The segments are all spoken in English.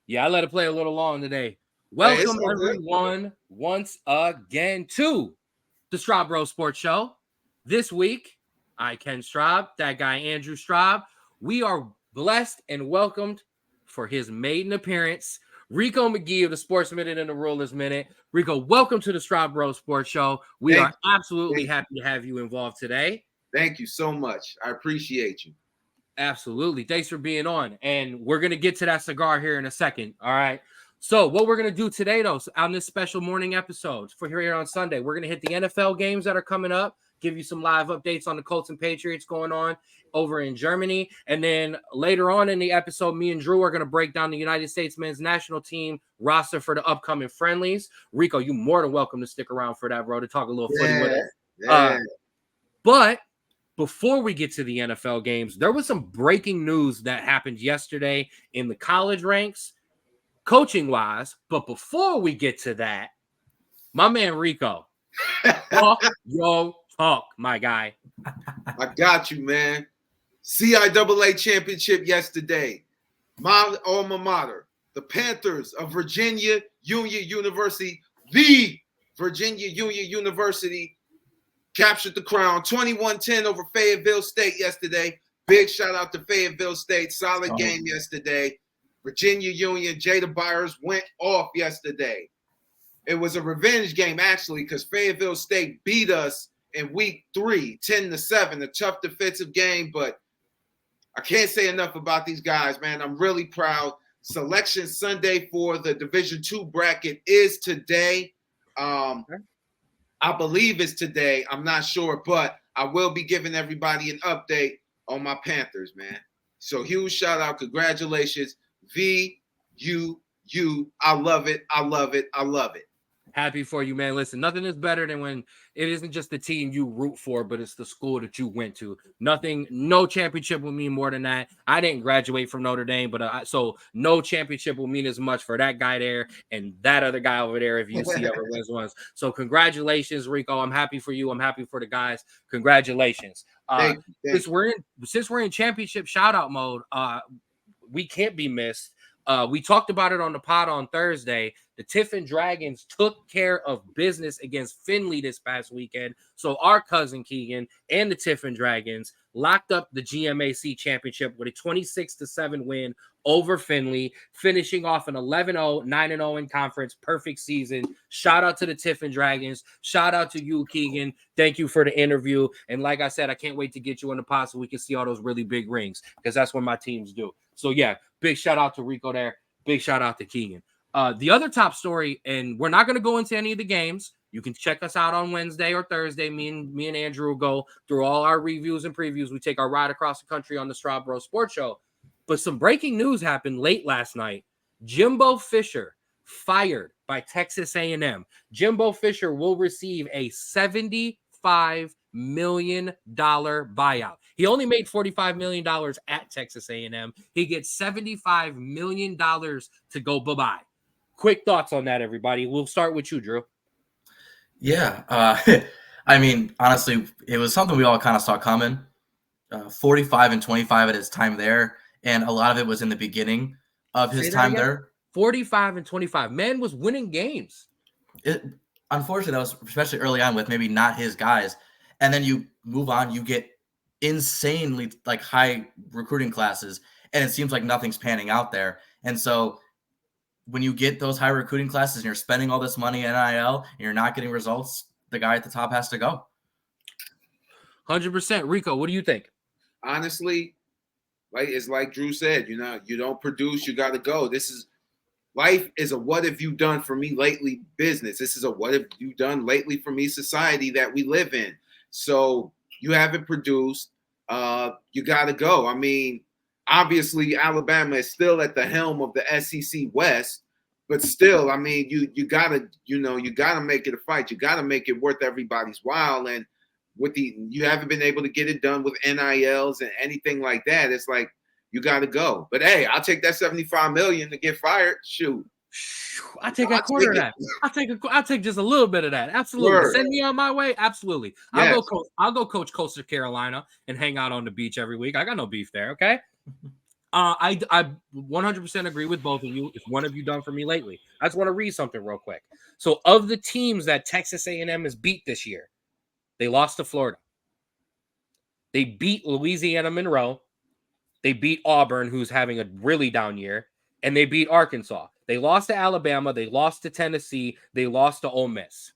Yeah, I let it play a little long today. Hey, it's Welcome, all good. everyone, once again to the Straub Sports Show. This week, I, Ken Straub, that guy, Andrew Straub. We are blessed and welcomed for his maiden appearance, Rico McGee of the Sports Minute and the Rulers Minute. Rico, welcome to the Straub Sports Show. We Thank are you. absolutely Thank you. happy to have you involved today. Thank you so much. I appreciate you. Absolutely. Thanks for being on. And we're going to get to that cigar here in a second. All right. So what we're going to do today, though, on this special morning episode for here on Sunday, we're going to hit the NFL games that are coming up, give you some live updates on the Colts and Patriots going on over in Germany. And then later on in the episode, me and Drew are going to break down the United States men's national team roster for the upcoming friendlies. Rico, you're more than welcome to stick around for that, bro, to talk a little footy with us. Yeah. But before we get to the NFL games, there was some breaking news that happened yesterday in the college ranks, coaching wise. But before we get to that, my man Rico, talk your talk, my guy. I got you, man. CIAA championship yesterday. My alma mater, the Panthers of Virginia Union University, the Virginia Union University, captured the crown 21-10 over Fayetteville State yesterday. Big shout out to Fayetteville State. Solid game yesterday. Virginia Union, Jada Byers went off yesterday. It was a revenge game, actually, because Fayetteville State beat us in week 3, 10-7, a tough defensive game, but I can't say enough about these guys, man. I'm really proud. Selection Sunday for the Division II bracket is today. I believe it's today. I'm not sure, but I will be giving everybody an update on my Panthers, man. So huge shout out. Congratulations. VUU. I love it. I love it. I love it. Happy for you, man. Listen, nothing is better than when it isn't just the team you root for, but it's the school that you went to. No championship will mean more than that. I didn't graduate from Notre Dame, but so no championship will mean as much for that guy there and that other guy over there if UC ever wins ones. So congratulations, Rico. I'm happy for you. I'm happy for the guys. Congratulations. Thank you. Since we're in championship shout out mode, we can't be missed. We talked about it on the pod on Thursday. The Tiffin Dragons took care of business against Findlay this past weekend. So our cousin Keegan and the Tiffin Dragons locked up the GMAC championship with a 26-7 win over Findlay, finishing off an 11-0, 9-0 in conference. Perfect season. Shout out to the Tiffin Dragons. Shout out to you, Keegan. Thank you for the interview. And like I said, I can't wait to get you in the pod so we can see all those really big rings because that's what my teams do. So, yeah, big shout out to Rico there. Big shout out to Keegan. The other top story, and we're not going to go into any of the games. You can check us out on Wednesday or Thursday. Me and Andrew will go through all our reviews and previews. We take our ride across the country on the Straub Sports Show. But some breaking news happened late last night. Jimbo Fisher fired by Texas A&M. Jimbo Fisher will receive a $75 million buyout. He only made $45 million at Texas A&M. He gets $75 million to go bye-bye. Quick thoughts on that, everybody. We'll start with you, Drew. Yeah. I mean, honestly, it was something we all kind of saw coming. 45-25 at his time there, and a lot of it was in the beginning of his time there. 45-25. Man was winning games. Unfortunately, that was especially early on with maybe not his guys. And then you move on, you get insanely like high recruiting classes, and it seems like nothing's panning out there. And so when you get those high recruiting classes and you're spending all this money in NIL and you're not getting results, the guy at the top has to go. 100%. Rico, what do you think? Honestly, it's like Drew said, you don't produce, you got to go. Life is a what have you done for me lately business. This is a what have you done lately for me society that we live in. So you haven't produced, you got to go. I mean, obviously, Alabama is still at the helm of the SEC West, but still, I mean, you gotta make it a fight. You gotta make it worth everybody's while. And you haven't been able to get it done with NILs and anything like that. It's like you gotta go. But hey, I'll take that $75 million to get fired. Shoot. I take a quarter of that. I'll take just a little bit of that. Absolutely. Word. Send me on my way. Absolutely. Yes. I'll go coach Coastal Carolina and hang out on the beach every week. I got no beef there. Okay. I 100% agree with both of you. If one of you done for me lately, I just want to read something real quick. So, of the teams that Texas A&M has beat this year, they lost to Florida. They beat Louisiana Monroe. They beat Auburn, who's having a really down year, and they beat Arkansas. They lost to Alabama. They lost to Tennessee. They lost to Ole Miss.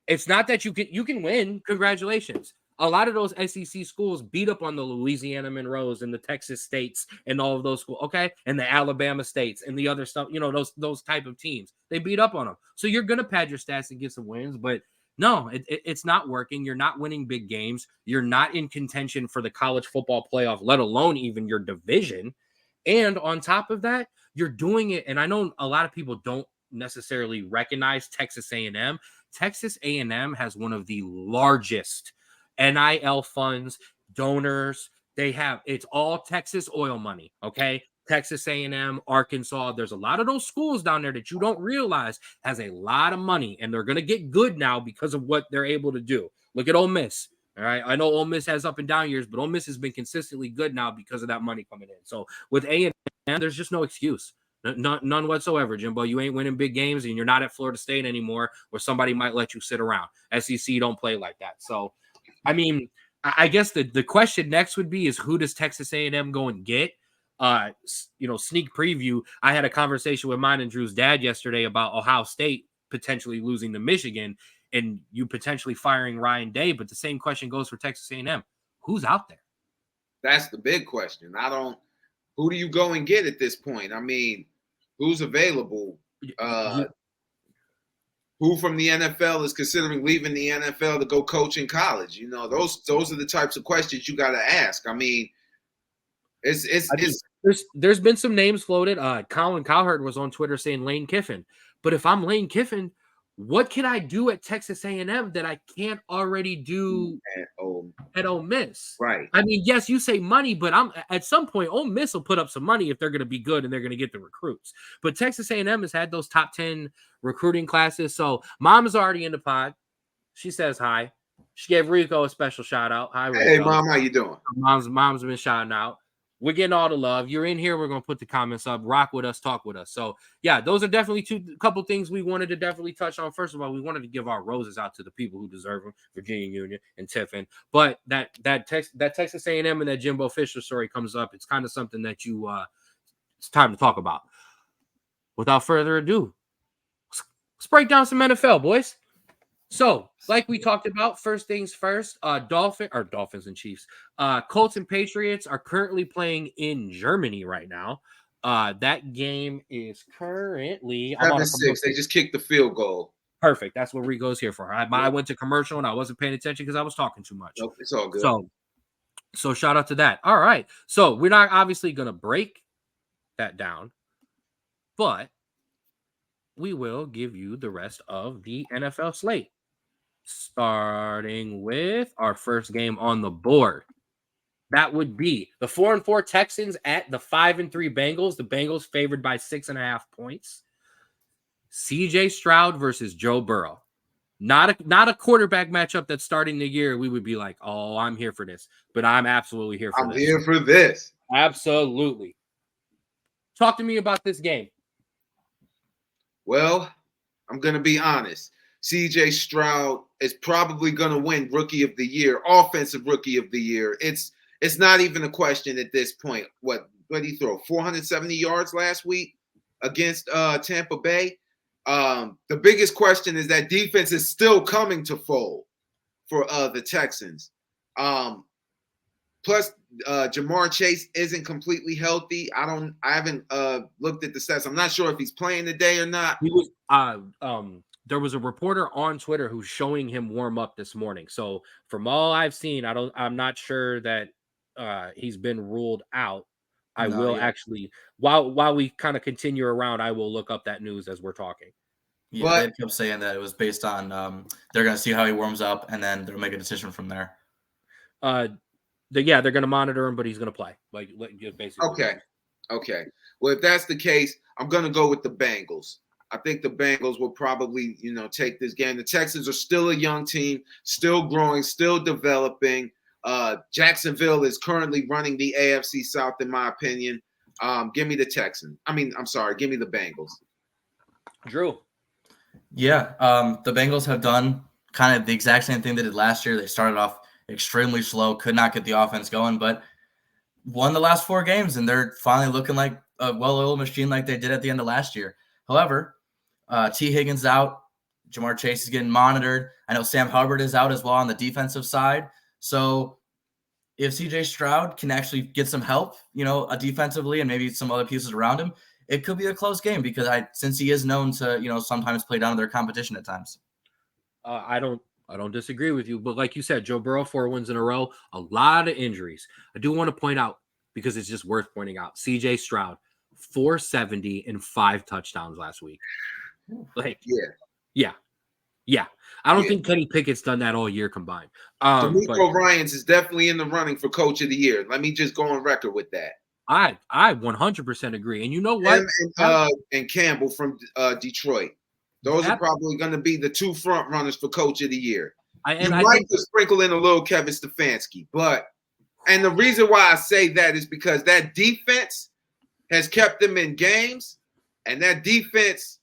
It's not that you can win. Congratulations. A lot of those SEC schools beat up on the Louisiana Monroes and the Texas States and all of those schools, okay? And the Alabama States and the other stuff, those type of teams. They beat up on them. So you're going to pad your stats and get some wins, but no, it's not working. You're not winning big games. You're not in contention for the college football playoff, let alone even your division. And on top of that, you're doing it, and I know a lot of people don't necessarily recognize Texas A&M. Texas A&M has one of the largest NIL funds, donors. It's all Texas oil money, okay? Texas A&M, Arkansas. There's a lot of those schools down there that you don't realize has a lot of money, and they're going to get good now because of what they're able to do. Look at Ole Miss. All right. I know Ole Miss has up and down years, but Ole Miss has been consistently good now because of that money coming in. So with A&M, there's just no excuse. None whatsoever, Jimbo. You ain't winning big games, and you're not at Florida State anymore, where somebody might let you sit around. SEC don't play like that. So, I mean, I guess the question next would be is who does Texas A&M go and get? Sneak preview. I had a conversation with mine and Drew's dad yesterday about Ohio State potentially losing to Michigan and you potentially firing Ryan Day. But the same question goes for Texas A&M. Who's out there? That's the big question. Who do you go and get at this point? I mean, who's available? Who from the NFL is considering leaving the NFL to go coach in college? Those are the types of questions you got to ask. I mean, there's been some names floated. Colin Cowherd was on Twitter saying Lane Kiffin. But if I'm Lane Kiffin, what can I do at Texas A&M that I can't already do at Ole Miss? Right. I mean, yes, you say money, but at some point, Ole Miss will put up some money if they're going to be good and they're going to get the recruits. But Texas A&M has had those top 10 recruiting classes. So Mom is already in the pod. She says hi. She gave Rico a special shout out. Hi, Rico. Hey, Mom, how you doing? Mom's been shouting out. We're getting all the love. You're in here. We're going to put the comments up. Rock with us. Talk with us. So, yeah, those are definitely a couple things we wanted to definitely touch on. First of all, we wanted to give our roses out to the people who deserve them, Virginia Union and Tiffin. But that Texas A&M and that Jimbo Fisher story comes up. It's kind of something that it's time to talk about. Without further ado, let's break down some NFL, boys. So, like we talked about, first things first, Dolphins and Chiefs. Colts and Patriots are currently playing in Germany right now. That game is currently 7-6. They just kicked the field goal. Perfect. That's what Rico's here for. I went to commercial and I wasn't paying attention because I was talking too much. Nope, it's all good. So shout out to that. All right. So we're not obviously going to break that down, but we will give you the rest of the NFL slate. Starting with our first game on the board. That would be the 4-4 Texans at the 5-3 Bengals. The Bengals favored by 6.5 points. CJ Stroud versus Joe Burrow. Not a quarterback matchup that's starting the year. We would be like, oh, I'm here for this. But I'm absolutely here for this. I'm here for this. Absolutely. Talk to me about this game. Well, I'm going to be honest. CJ Stroud is probably going to win Rookie of the Year, Offensive Rookie of the Year. It's not even a question at this point. What did he throw? 470 yards last week against Tampa Bay. The biggest question is that defense is still coming to fold for the Texans. Plus, Jamar Chase isn't completely healthy. I haven't looked at the stats. I'm not sure if he's playing today or not. He was there was a reporter on Twitter who's showing him warm up this morning. So from all I've seen, I'm not sure that he's been ruled out. Actually, while we kind of continue around, I will look up that news as we're talking. Yeah, they kept saying that it was based on they're going to see how he warms up, and then they'll make a decision from there. They're going to monitor him, but he's going to play. Basically. Okay. Well, if that's the case, I'm going to go with the Bengals. I think the Bengals will probably, take this game. The Texans are still a young team, still growing, still developing. Jacksonville is currently running the AFC South, in my opinion. Give me the Texans. Give me the Bengals. Drew. Yeah, the Bengals have done kind of the exact same thing they did last year. They started off extremely slow, could not get the offense going, but won the last 4 games, and they're finally looking like a well-oiled machine like they did at the end of last year. However, T. Higgins out. Jamar Chase is getting monitored. I know Sam Hubbard is out as well on the defensive side. So if CJ Stroud can actually get some help, defensively and maybe some other pieces around him, it could be a close game because since he is known to, sometimes play down to their competition at times. I don't disagree with you, but like you said, Joe Burrow 4 wins in a row, a lot of injuries. I do want to point out, because it's just worth pointing out, CJ Stroud, 470 and 5 touchdowns last week. Yeah. I don't think Kenny Pickett's done that all year combined. DeMeco Ryans is definitely in the running for Coach of the Year. Let me just go on record with that. I 100% agree. And you know what? And Campbell from Detroit. Those are probably going to be the 2 front runners for Coach of the Year. You might sprinkle in a little Kevin Stefanski, and the reason why I say that is because that defense has kept them in games, and that defense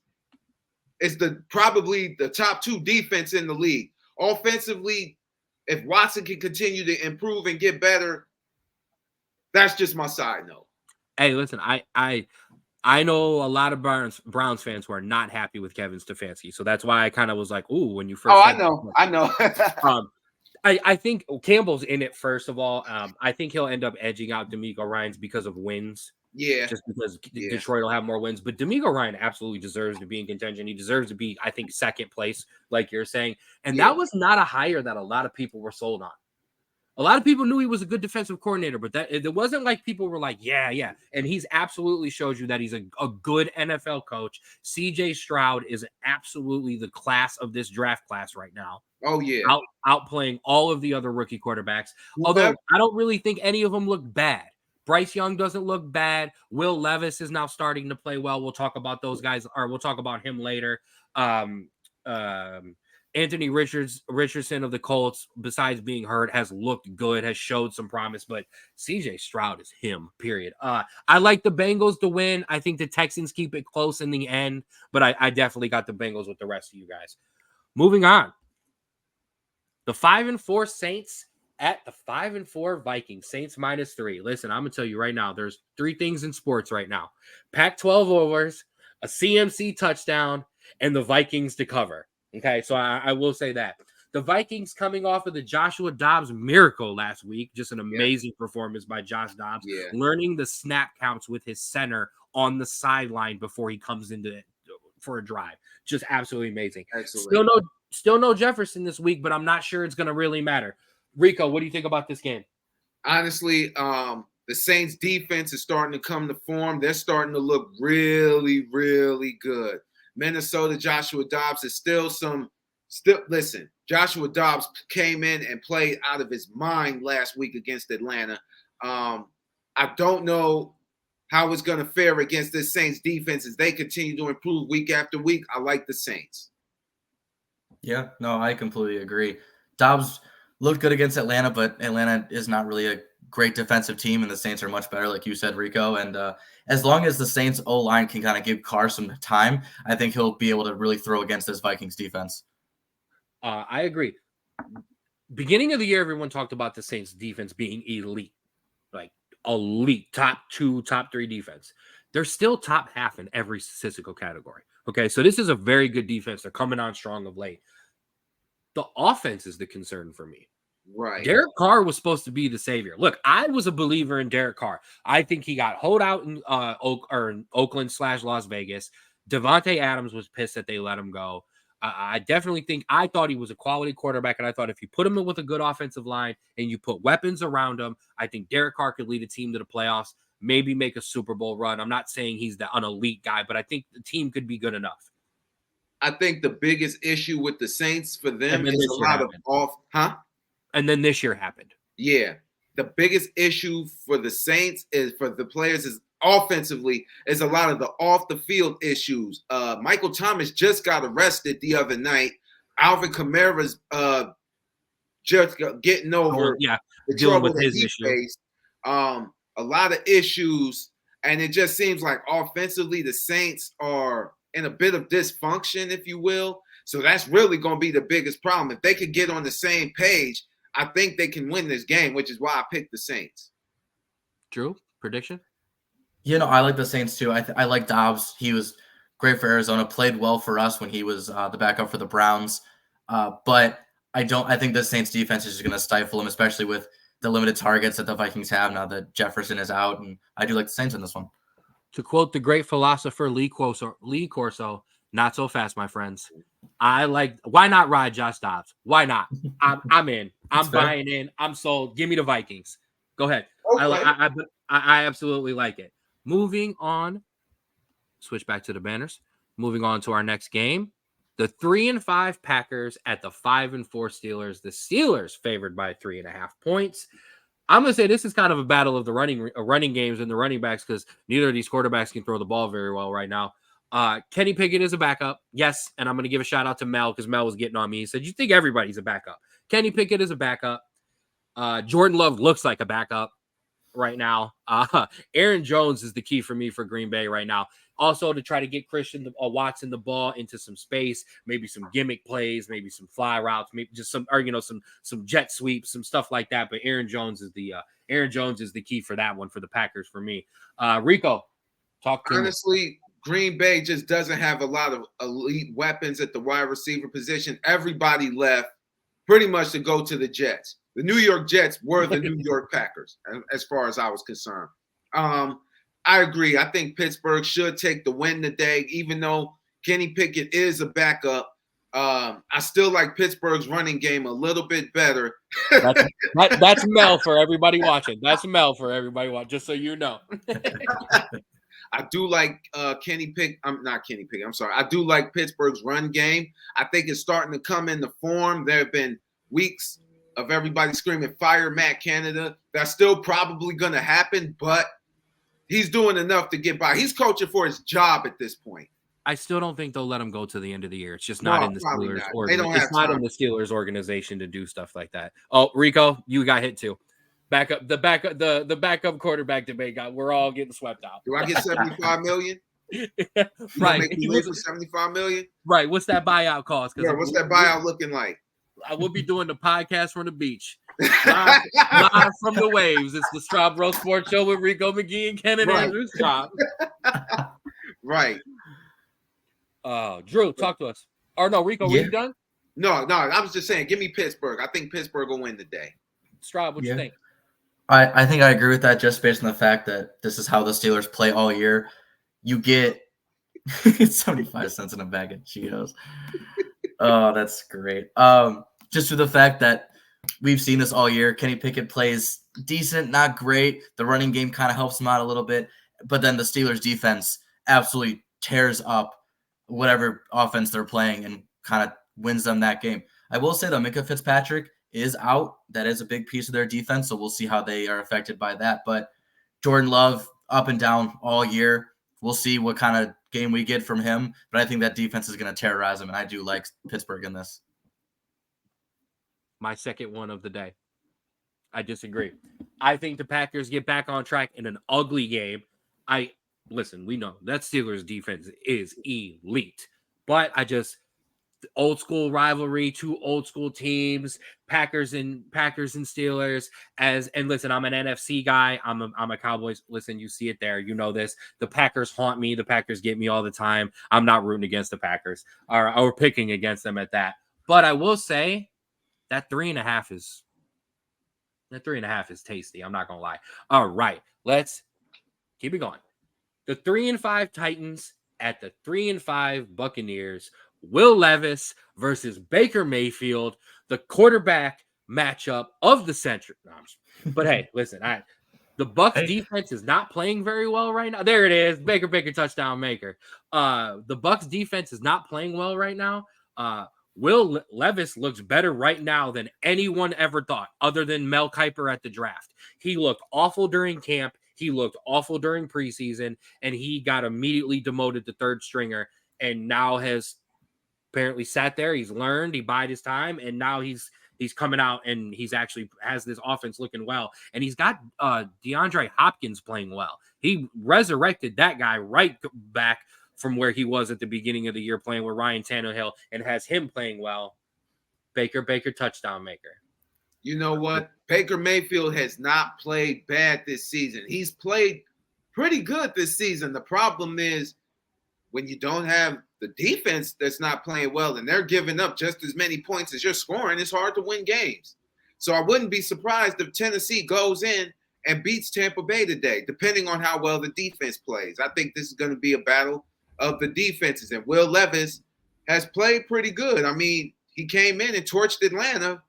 is probably the top 2 defense in the league. Offensively, if Watson can continue to improve and get better, that's just my side note. Hey, listen, I know a lot of Browns fans who are not happy with Kevin Stefanski, so that's why I kind of was like, "Ooh," when you first. Oh, I know. I think Campbell's in it first of all. I think he'll end up edging out DeMeco Ryans because of wins. Yeah, just because Detroit will have more wins. But DeMeco Ryan absolutely deserves to be in contention. He deserves to be, I think, second place, like you're saying. And that was not a hire that a lot of people were sold on. A lot of people knew he was a good defensive coordinator, but it wasn't like people were like, yeah. And he's absolutely showed you that he's a good NFL coach. CJ Stroud is absolutely the class of this draft class right now. Oh, yeah. Outplaying all of the other rookie quarterbacks. Although I don't really think any of them look bad. Bryce Young doesn't look bad. Will Levis is now starting to play well. We'll talk about those guys, or we'll talk about him later. Anthony Richardson of the Colts, besides being hurt, has looked good, has showed some promise, but CJ Stroud is him, period. I like the Bengals to win. I think the Texans keep it close in the end, but I definitely got the Bengals with the rest of you guys. Moving on. The 5-4 Saints at the 5-4 Vikings. Saints -3. Listen, I'm going to tell you right now, there's 3 things in sports right now. Pac-12 overs, a CMC touchdown, and the Vikings to cover. Okay, so I will say that. The Vikings coming off of the Joshua Dobbs miracle last week, just an amazing performance by Josh Dobbs, learning the snap counts with his center on the sideline before he comes into it for a drive. Just absolutely amazing. Still no Jefferson this week, but I'm not sure it's going to really matter. Rico, what do you think about this game? Honestly, the Saints defense is starting to come to form. They're starting to look really, really good. Minnesota, Joshua Dobbs is listen, Joshua Dobbs came in and played out of his mind last week against Atlanta. I don't know how it's going to fare against this Saints defense as they continue to improve week after week. I like the Saints. Yeah, no, I completely agree. Dobbs looked good against Atlanta, but Atlanta is not really a great defensive team, and the Saints are much better, like you said, Rico. And as long as the Saints O-line can kind of give Carr some time, I think he'll be able to really throw against this Vikings defense. I agree. Beginning of the year, everyone talked about the Saints defense being elite, like elite, top 2, top 3 defense. They're still top half in every statistical category. Okay, so this is a very good defense. They're coming on strong of late. The offense is the concern for me. Right. Derek Carr was supposed to be the savior. Look, I was a believer in Derek Carr. I think he got holed out in Oakland/Las Vegas. Devontae Adams was pissed that they let him go. I thought he was a quality quarterback, and I thought if you put him in with a good offensive line and you put weapons around him, I think Derek Carr could lead a team to the playoffs, maybe make a Super Bowl run. I'm not saying he's an elite guy, but I think the team could be good enough. I think the biggest issue with the Saints for them is a lot of And then this year happened. Yeah. The biggest issue for the Saints is for the players is offensively is a lot of the off the field issues. Michael Thomas just got arrested the other night. Alvin Kamara's just getting over the dealing trouble with that his he issue. faced. A lot of issues, and it just seems like offensively the Saints are in a bit of dysfunction, if you will. So that's really going to be the biggest problem. If they could get on the same page, I think they can win this game, which is why I picked the Saints. Drew, prediction? I like the Saints too. I like Dobbs. He was great for Arizona, played well for us when he was the backup for the Browns. But I think the Saints defense is going to stifle him, especially with the limited targets that the Vikings have now that Jefferson is out. And I do like the Saints in this one. To quote the great philosopher Lee Corso, not so fast, my friends. Why not ride Josh Dobbs? Why not? I'm in. I'm buying in. I'm sold. Give me the Vikings. Go ahead. Okay. I absolutely like it. Moving on. Switch back to the banners. Moving on to our next game. The 3-5 Packers at the 5-4 Steelers. The Steelers favored by 3.5 points. I'm going to say this is kind of a battle of the running games and the running backs because neither of these quarterbacks can throw the ball very well right now. Kenny Pickett is a backup. Yes, and I'm going to give a shout out to Mel because Mel was getting on me. He said, you think everybody's a backup. Kenny Pickett is a backup. Jordan Love looks like a backup right now. Aaron Jones is the key for me for Green Bay right now. Also, to try to get Christian Watson the ball into some space, maybe some gimmick plays, maybe some fly routes, maybe just some jet sweeps, some stuff like that. But Aaron Jones is the key for that one for the Packers for me. Rico, talk to me. Honestly, Green Bay just doesn't have a lot of elite weapons at the wide receiver position. Everybody left pretty much to go to the Jets. The New York Jets were the New York Packers, as far as I was concerned. I agree. I think Pittsburgh should take the win today, even though Kenny Pickett is a backup. I still like Pittsburgh's running game a little bit better. That's Mel for everybody watching. That's Mel for everybody watching, just so you know. I do like Kenny Pickett. I'm not Kenny Pickett. I'm sorry. I do like Pittsburgh's run game. I think it's starting to come into form. There have been weeks of everybody screaming, fire Matt Canada. That's still probably going to happen, but he's doing enough to get by. He's coaching for his job at this point. I still don't think they'll let him go to the end of the year. It's just not in the Steelers. It's not in the Steelers organization to do stuff like that. Oh, Rico, you got hit too. The backup quarterback debate we're all getting swept out. Do I get $75 million? Right. Make me win for $75 million? Right. What's that buyout cost? Yeah, what's that buyout looking like? I will be doing the podcast from the beach. Live from the waves. It's the Straub Bro Sports Show with Rico McGee and Kennedy Andrews. Right. Drew, talk to us. Or no, Rico, were you done? No. I was just saying, give me Pittsburgh. I think Pittsburgh will win today. Straub, what you think? I think I agree with that just based on the fact that this is how the Steelers play all year. You get 75 cents in a bag of Cheetos. Oh, that's great. Just for the fact that we've seen this all year. Kenny Pickett plays decent, not great. The running game kind of helps him out a little bit. But then the Steelers defense absolutely tears up whatever offense they're playing and kind of wins them that game. I will say, though, Minka Fitzpatrick is out. That is a big piece of their defense, so we'll see how they are affected by that. But Jordan Love, up and down all year. We'll see what kind of game we get from him. But I think that defense is going to terrorize him, and I do like Pittsburgh in this. My second one of the day. I disagree. I think the Packers get back on track in an ugly game. Listen, we know that Steelers defense is elite, but old school rivalry, two old school teams, Packers and Steelers. And listen, I'm an NFC guy. I'm a Cowboys. Listen, you see it there. You know this. The Packers haunt me. The Packers get me all the time. I'm not rooting against the Packers or picking against them at that. But I will say that 3.5 is tasty. I'm not gonna lie. All right, let's keep it going. The 3-5 Titans at the 3-5 Buccaneers. Will Levis versus Baker Mayfield, the quarterback matchup of the century. But hey, listen, the Bucs defense is not playing very well right now. There it is, Baker touchdown maker. The Bucs defense is not playing well right now. Will Levis looks better right now than anyone ever thought, other than Mel Kiper at the draft. He looked awful during camp. He looked awful during preseason, and he got immediately demoted to third stringer, and now has apparently sat there. He's learned. He bided his time, and now he's he's coming out and he's actually has this offense looking well. And he's got DeAndre Hopkins playing well. He resurrected that guy right back from where he was at the beginning of the year playing with Ryan Tannehill and has him playing well. Baker, touchdown maker. You know what? Baker Mayfield has not played bad this season. He's played pretty good this season. The problem is when you don't have the defense that's not playing well and they're giving up just as many points as you're scoring, it's hard to win games. So I wouldn't be surprised if Tennessee goes in and beats Tampa Bay today, depending on how well the defense plays. I think this is going to be a battle of the defenses. And Will Levis has played pretty good. I mean, he came in and torched Atlanta.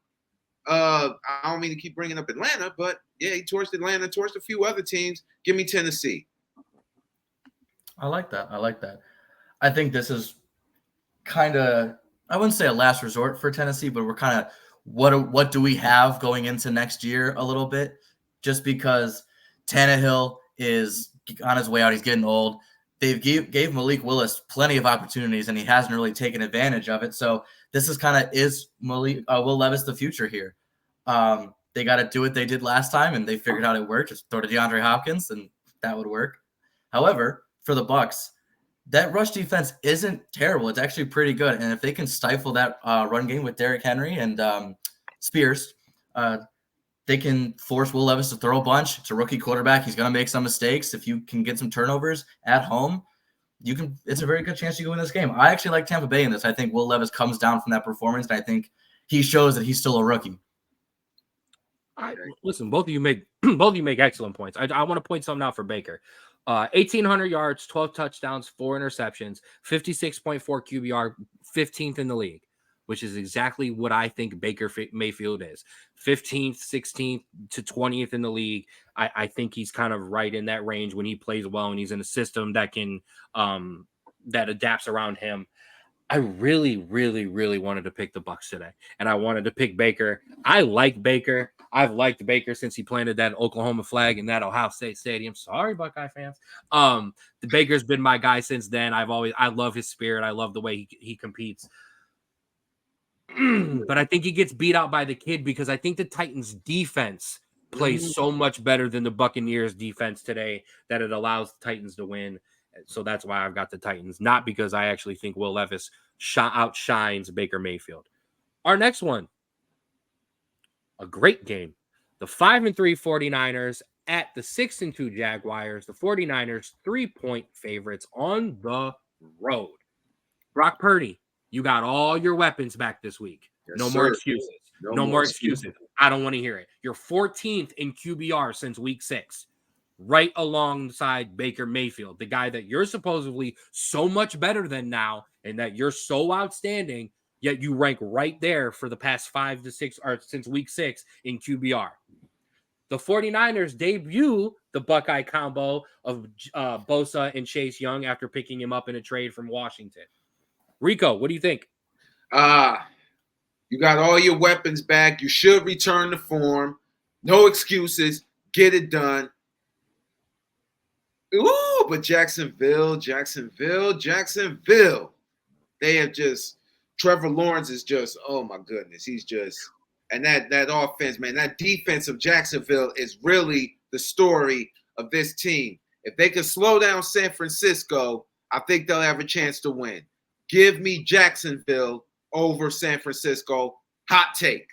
I don't mean to keep bringing up Atlanta, but yeah, he torched Atlanta, torched a few other teams. Give me Tennessee. I like that. I think this is kind of, I wouldn't say a last resort for Tennessee, but we're kind of, what do we have going into next year a little bit? Just because Tannehill is on his way out. He's getting old. They gave Malik Willis plenty of opportunities, and he hasn't really taken advantage of it. So this is kind of, is Will Levis the future here? They got to do what they did last time, and they figured out it worked. Just throw to DeAndre Hopkins, and that would work. However, for the Bucs, that rush defense isn't terrible. It's actually pretty good. And if they can stifle that run game with Derrick Henry and Spears, they can force Will Levis to throw a bunch. It's a rookie quarterback. He's going to make some mistakes. If you can get some turnovers at home, it's a very good chance you can win this game. I actually like Tampa Bay in this. I think Will Levis comes down from that performance, and I think he shows that he's still a rookie. Listen, both of you make excellent points. I want to point something out for Baker. 1,800 yards, 12 touchdowns, 4 interceptions, 56.4 QBR, 15th in the league, which is exactly what I think Baker Mayfield is. 15th, 16th to 20th in the league. I think he's kind of right in that range when he plays well and he's in a system that can that adapts around him. I really, really, really wanted to pick the Bucs today, and I wanted to pick Baker. I like Baker. I've liked Baker since he planted that Oklahoma flag in that Ohio State stadium. Sorry, Buckeye fans. The Baker's been my guy since then. I love his spirit. I love the way he competes. But I think he gets beat out by the kid because I think the Titans defense plays so much better than the Buccaneers defense today that it allows the Titans to win. So that's why I've got the Titans, not because I actually think Will Levis outshines Baker Mayfield. Our next one, a great game. The 5-3 49ers at the 6-2 Jaguars. The 49ers 3-point favorites on the road. Brock Purdy, you got all your weapons back this week. Yes, no sir. more excuses. No more excuses. I don't want to hear it. You're 14th in QBR since week 6. Right alongside Baker Mayfield, the guy that you're supposedly so much better than now and that you're so outstanding, yet you rank right there for the past 5 to 6 or since week 6 in QBR. The 49ers debut the Buckeye combo of Bosa and Chase Young after picking him up in a trade from Washington. Rico, what do you think? You got all your weapons back. You should return to form. No excuses. Get it done. Ooh, but Jacksonville. They have just, Trevor Lawrence is just, oh my goodness. He's just, and that offense, man, that defense of Jacksonville is really the story of this team. If they can slow down San Francisco, I think they'll have a chance to win. Give me Jacksonville over San Francisco. Hot take.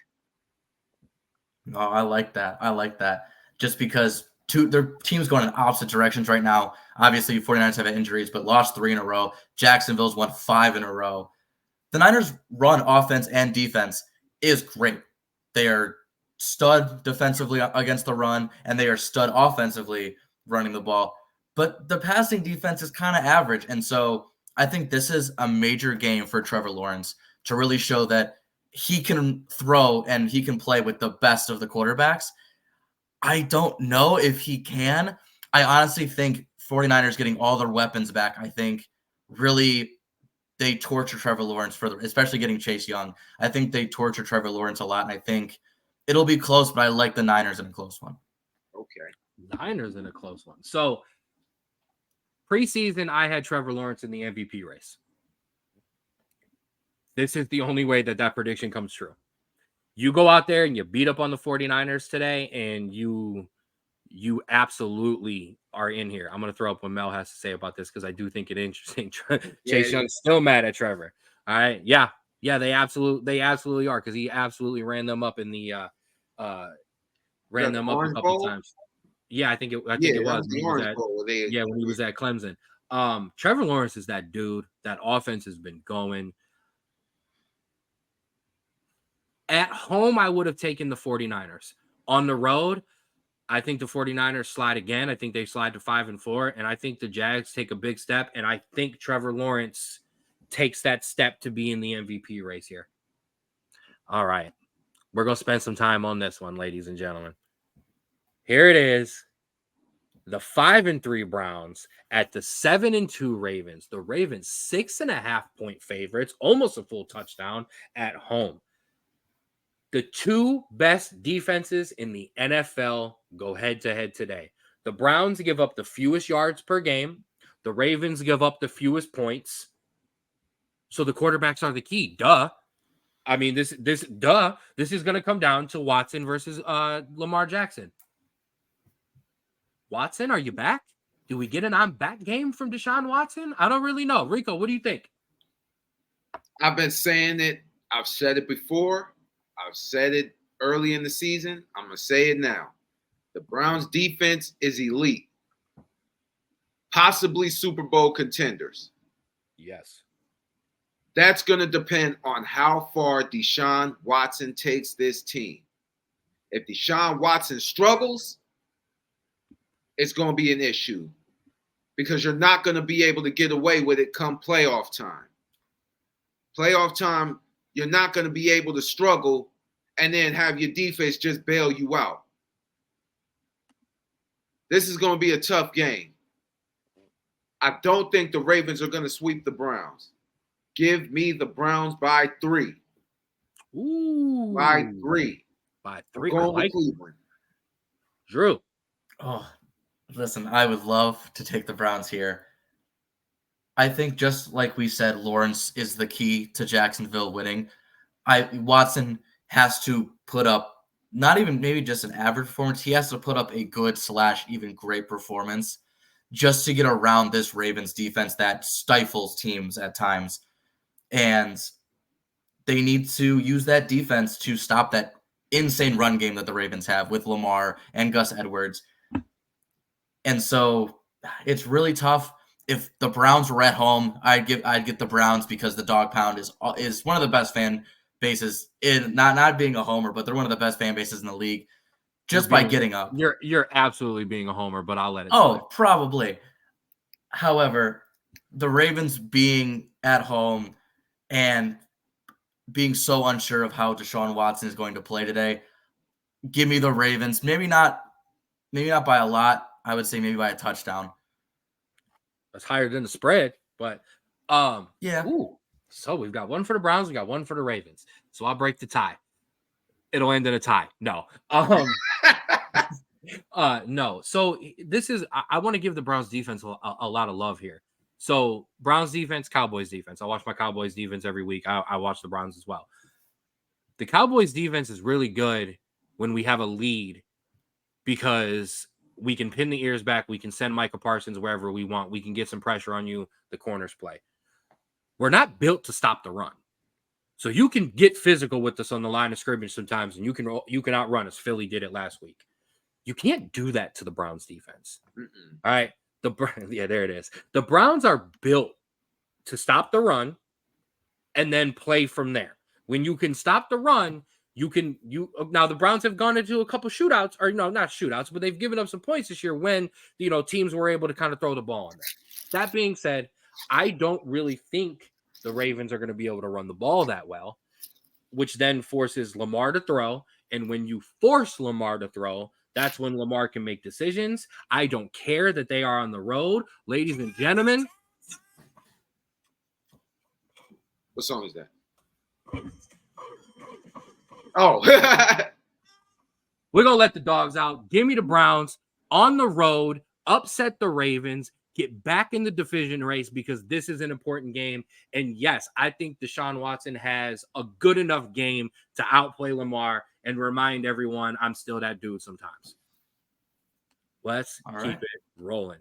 No, I like that. Just because their teams going in opposite directions right now. Obviously, 49ers have had injuries, but lost 3 in a row. Jacksonville's won 5 in a row. The Niners' run offense and defense is great. They are stud defensively against the run, and they are stud offensively running the ball. But the passing defense is kind of average. And so I think this is a major game for Trevor Lawrence to really show that he can throw and he can play with the best of the quarterbacks. I don't know if he can. I honestly think 49ers getting all their weapons back, I think really they torture Trevor Lawrence further, especially getting Chase Young. I think they torture Trevor Lawrence a lot, and I think it'll be close, but I like the Niners in a close one. Okay. Niners in a close one. So preseason, I had Trevor Lawrence in the MVP race. This is the only way that prediction comes true. You go out there and you beat up on the 49ers today, and you absolutely are in here. I'm going to throw up what Mel has to say about this because I do think it interesting. Chase Young's still mad at Trevor. All right. Yeah. They absolutely are, because he absolutely ran them up in the ran them up a couple times. Yeah, I think it was the Orange Bowl. When he was at Clemson. Trevor Lawrence is that dude. That offense has been going. At home, I would have taken the 49ers. On the road, I think the 49ers slide again. I think they slide to 5-4, and I think the Jags take a big step, and I think Trevor Lawrence takes that step to be in the MVP race here. All right. We're going to spend some time on this one, ladies and gentlemen. Here it is. The 5-3 Browns at the 7-2 Ravens. The Ravens 6.5-point favorites, almost a full touchdown at home. The two best defenses in the NFL go head-to-head today. The Browns give up the fewest yards per game. The Ravens give up the fewest points. So the quarterbacks are the key. Duh. I mean, this is going to come down to Watson versus Lamar Jackson. Watson, are you back? Do we get an I'm back game from Deshaun Watson? I don't really know. Rico, what do you think? I've been saying it. I've said it before. I've said it early in the season. I'm going to say it now. The Browns defense is elite. Possibly Super Bowl contenders. Yes. That's going to depend on how far Deshaun Watson takes this team. If Deshaun Watson struggles, it's going to be an issue because you're not going to be able to get away with it come playoff time. Playoff time, you're not going to be able to struggle and then have your defense just bail you out. This is going to be a tough game. I don't think the Ravens are going to sweep the Browns. Give me the Browns by 3. Ooh. By 3. By 3. I'm going to Cleveland. Drew. Oh, listen, I would love to take the Browns here. I think just like we said, Lawrence is the key to Jacksonville winning. Watson has to put up not even maybe just an average performance. He has to put up a good / even great performance just to get around this Ravens defense that stifles teams at times. And they need to use that defense to stop that insane run game that the Ravens have with Lamar and Gus Edwards. And so it's really tough. If the Browns were at home, I'd get the Browns because the dog pound is one of the best fan bases in not being a homer, but they're one of the best fan bases in the league just by getting up. You're absolutely being a homer, but I'll let it slide. Probably. However, the Ravens being at home and being so unsure of how Deshaun Watson is going to play today, give me the Ravens. Maybe not by a lot. I would say maybe by a touchdown. That's higher than the spread, but yeah. Ooh. So we've got one for the Browns, we got one for the Ravens. So I'll break the tie. It'll end in a tie. No. No. So this is I want to give the Browns defense a lot of love here. So Browns defense, Cowboys defense. I watch my Cowboys defense every week. I watch the Browns as well. The Cowboys defense is really good when we have a lead because we can pin the ears back. We can send Micah Parsons wherever we want. We can get some pressure on you. The corners play. We're not built to stop the run. So you can get physical with us on the line of scrimmage sometimes, and you can outrun us. Philly did it last week. You can't do that to the Browns defense. Mm-mm. All right. There it is. The Browns are built to stop the run and then play from there. When you can stop the run, now the Browns have gone into a couple shootouts, or no, not shootouts, but they've given up some points this year when teams were able to kind of throw the ball on them. That being said, I don't really think the Ravens are going to be able to run the ball that well, which then forces Lamar to throw. And when you force Lamar to throw, that's when Lamar can make decisions. I don't care that they are on the road. Ladies and gentlemen. What song is that? Oh. We're going to let the dogs out. Give me the Browns on the road. Upset the Ravens. get back in the division race because this is an important game. And yes, I think Deshaun Watson has a good enough game to outplay Lamar and remind everyone I'm still that dude sometimes. Let's keep it rolling.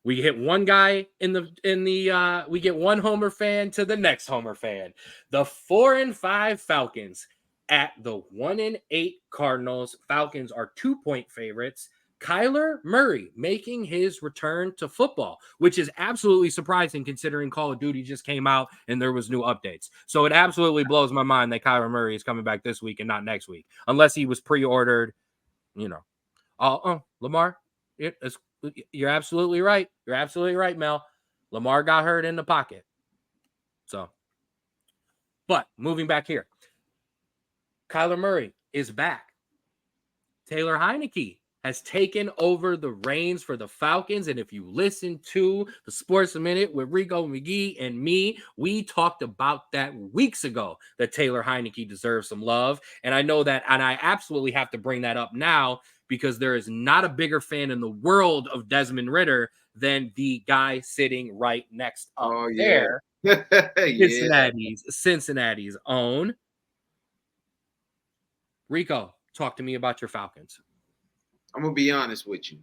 We get one guy we get one Homer fan to the next Homer fan. The 4-5 Falcons at the 1-8 Cardinals. Falcons are 2-point favorites. Kyler Murray making his return to football, which is absolutely surprising considering Call of Duty just came out and there was new updates. So it absolutely blows my mind that Kyler Murray is coming back this week and not next week, unless he was pre-ordered, Lamar, you're absolutely right. You're absolutely right, Mel. Lamar got hurt in the pocket. So, but moving back here, Kyler Murray is back. Taylor Heineke has taken over the reins for the Falcons. And if you listen to the Sports Minute with Rico, McGee, and me, we talked about that weeks ago, that Taylor Heineke deserves some love. And I know that, and I absolutely have to bring that up now because there is not a bigger fan in the world of Desmond Ridder than the guy sitting right next up there. Cincinnati's own. Rico, talk to me about your Falcons. I'm going to be honest with you.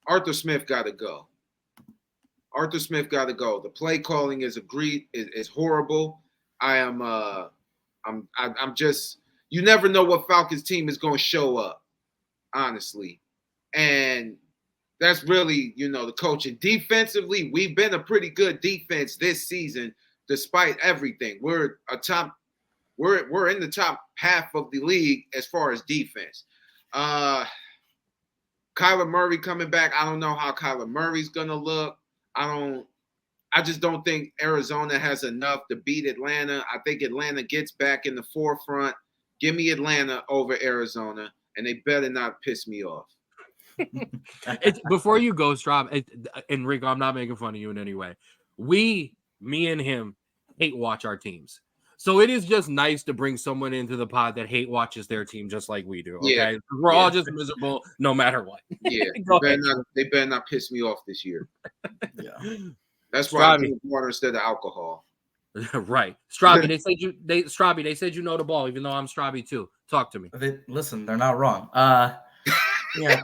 Arthur Smith got to go. Arthur Smith got to go. The play calling is horrible. I'm just, you never know what Falcons team is going to show up, honestly. And that's really, the coaching. Defensively, we've been a pretty good defense this season, despite everything. We're in the top half of the league as far as defense. Kyler Murray coming back. I don't know how Kyler Murray's gonna look. I just don't think Arizona has enough to beat Atlanta. I think Atlanta gets back in the forefront. Give me Atlanta over Arizona, and they better not piss me off. Before you go, Straub, and Rico, I'm not making fun of you in any way. Me and him hate watch our teams. So it is just nice to bring someone into the pod that hate watches their team just like we do. Okay, yeah. We're all just miserable no matter what. Yeah, they better not piss me off this year. Yeah, that's why I drink water instead of alcohol. Right, Straubby. They said you know the ball, even though I'm Straubby too. Talk to me. Listen, they're not wrong. Yeah,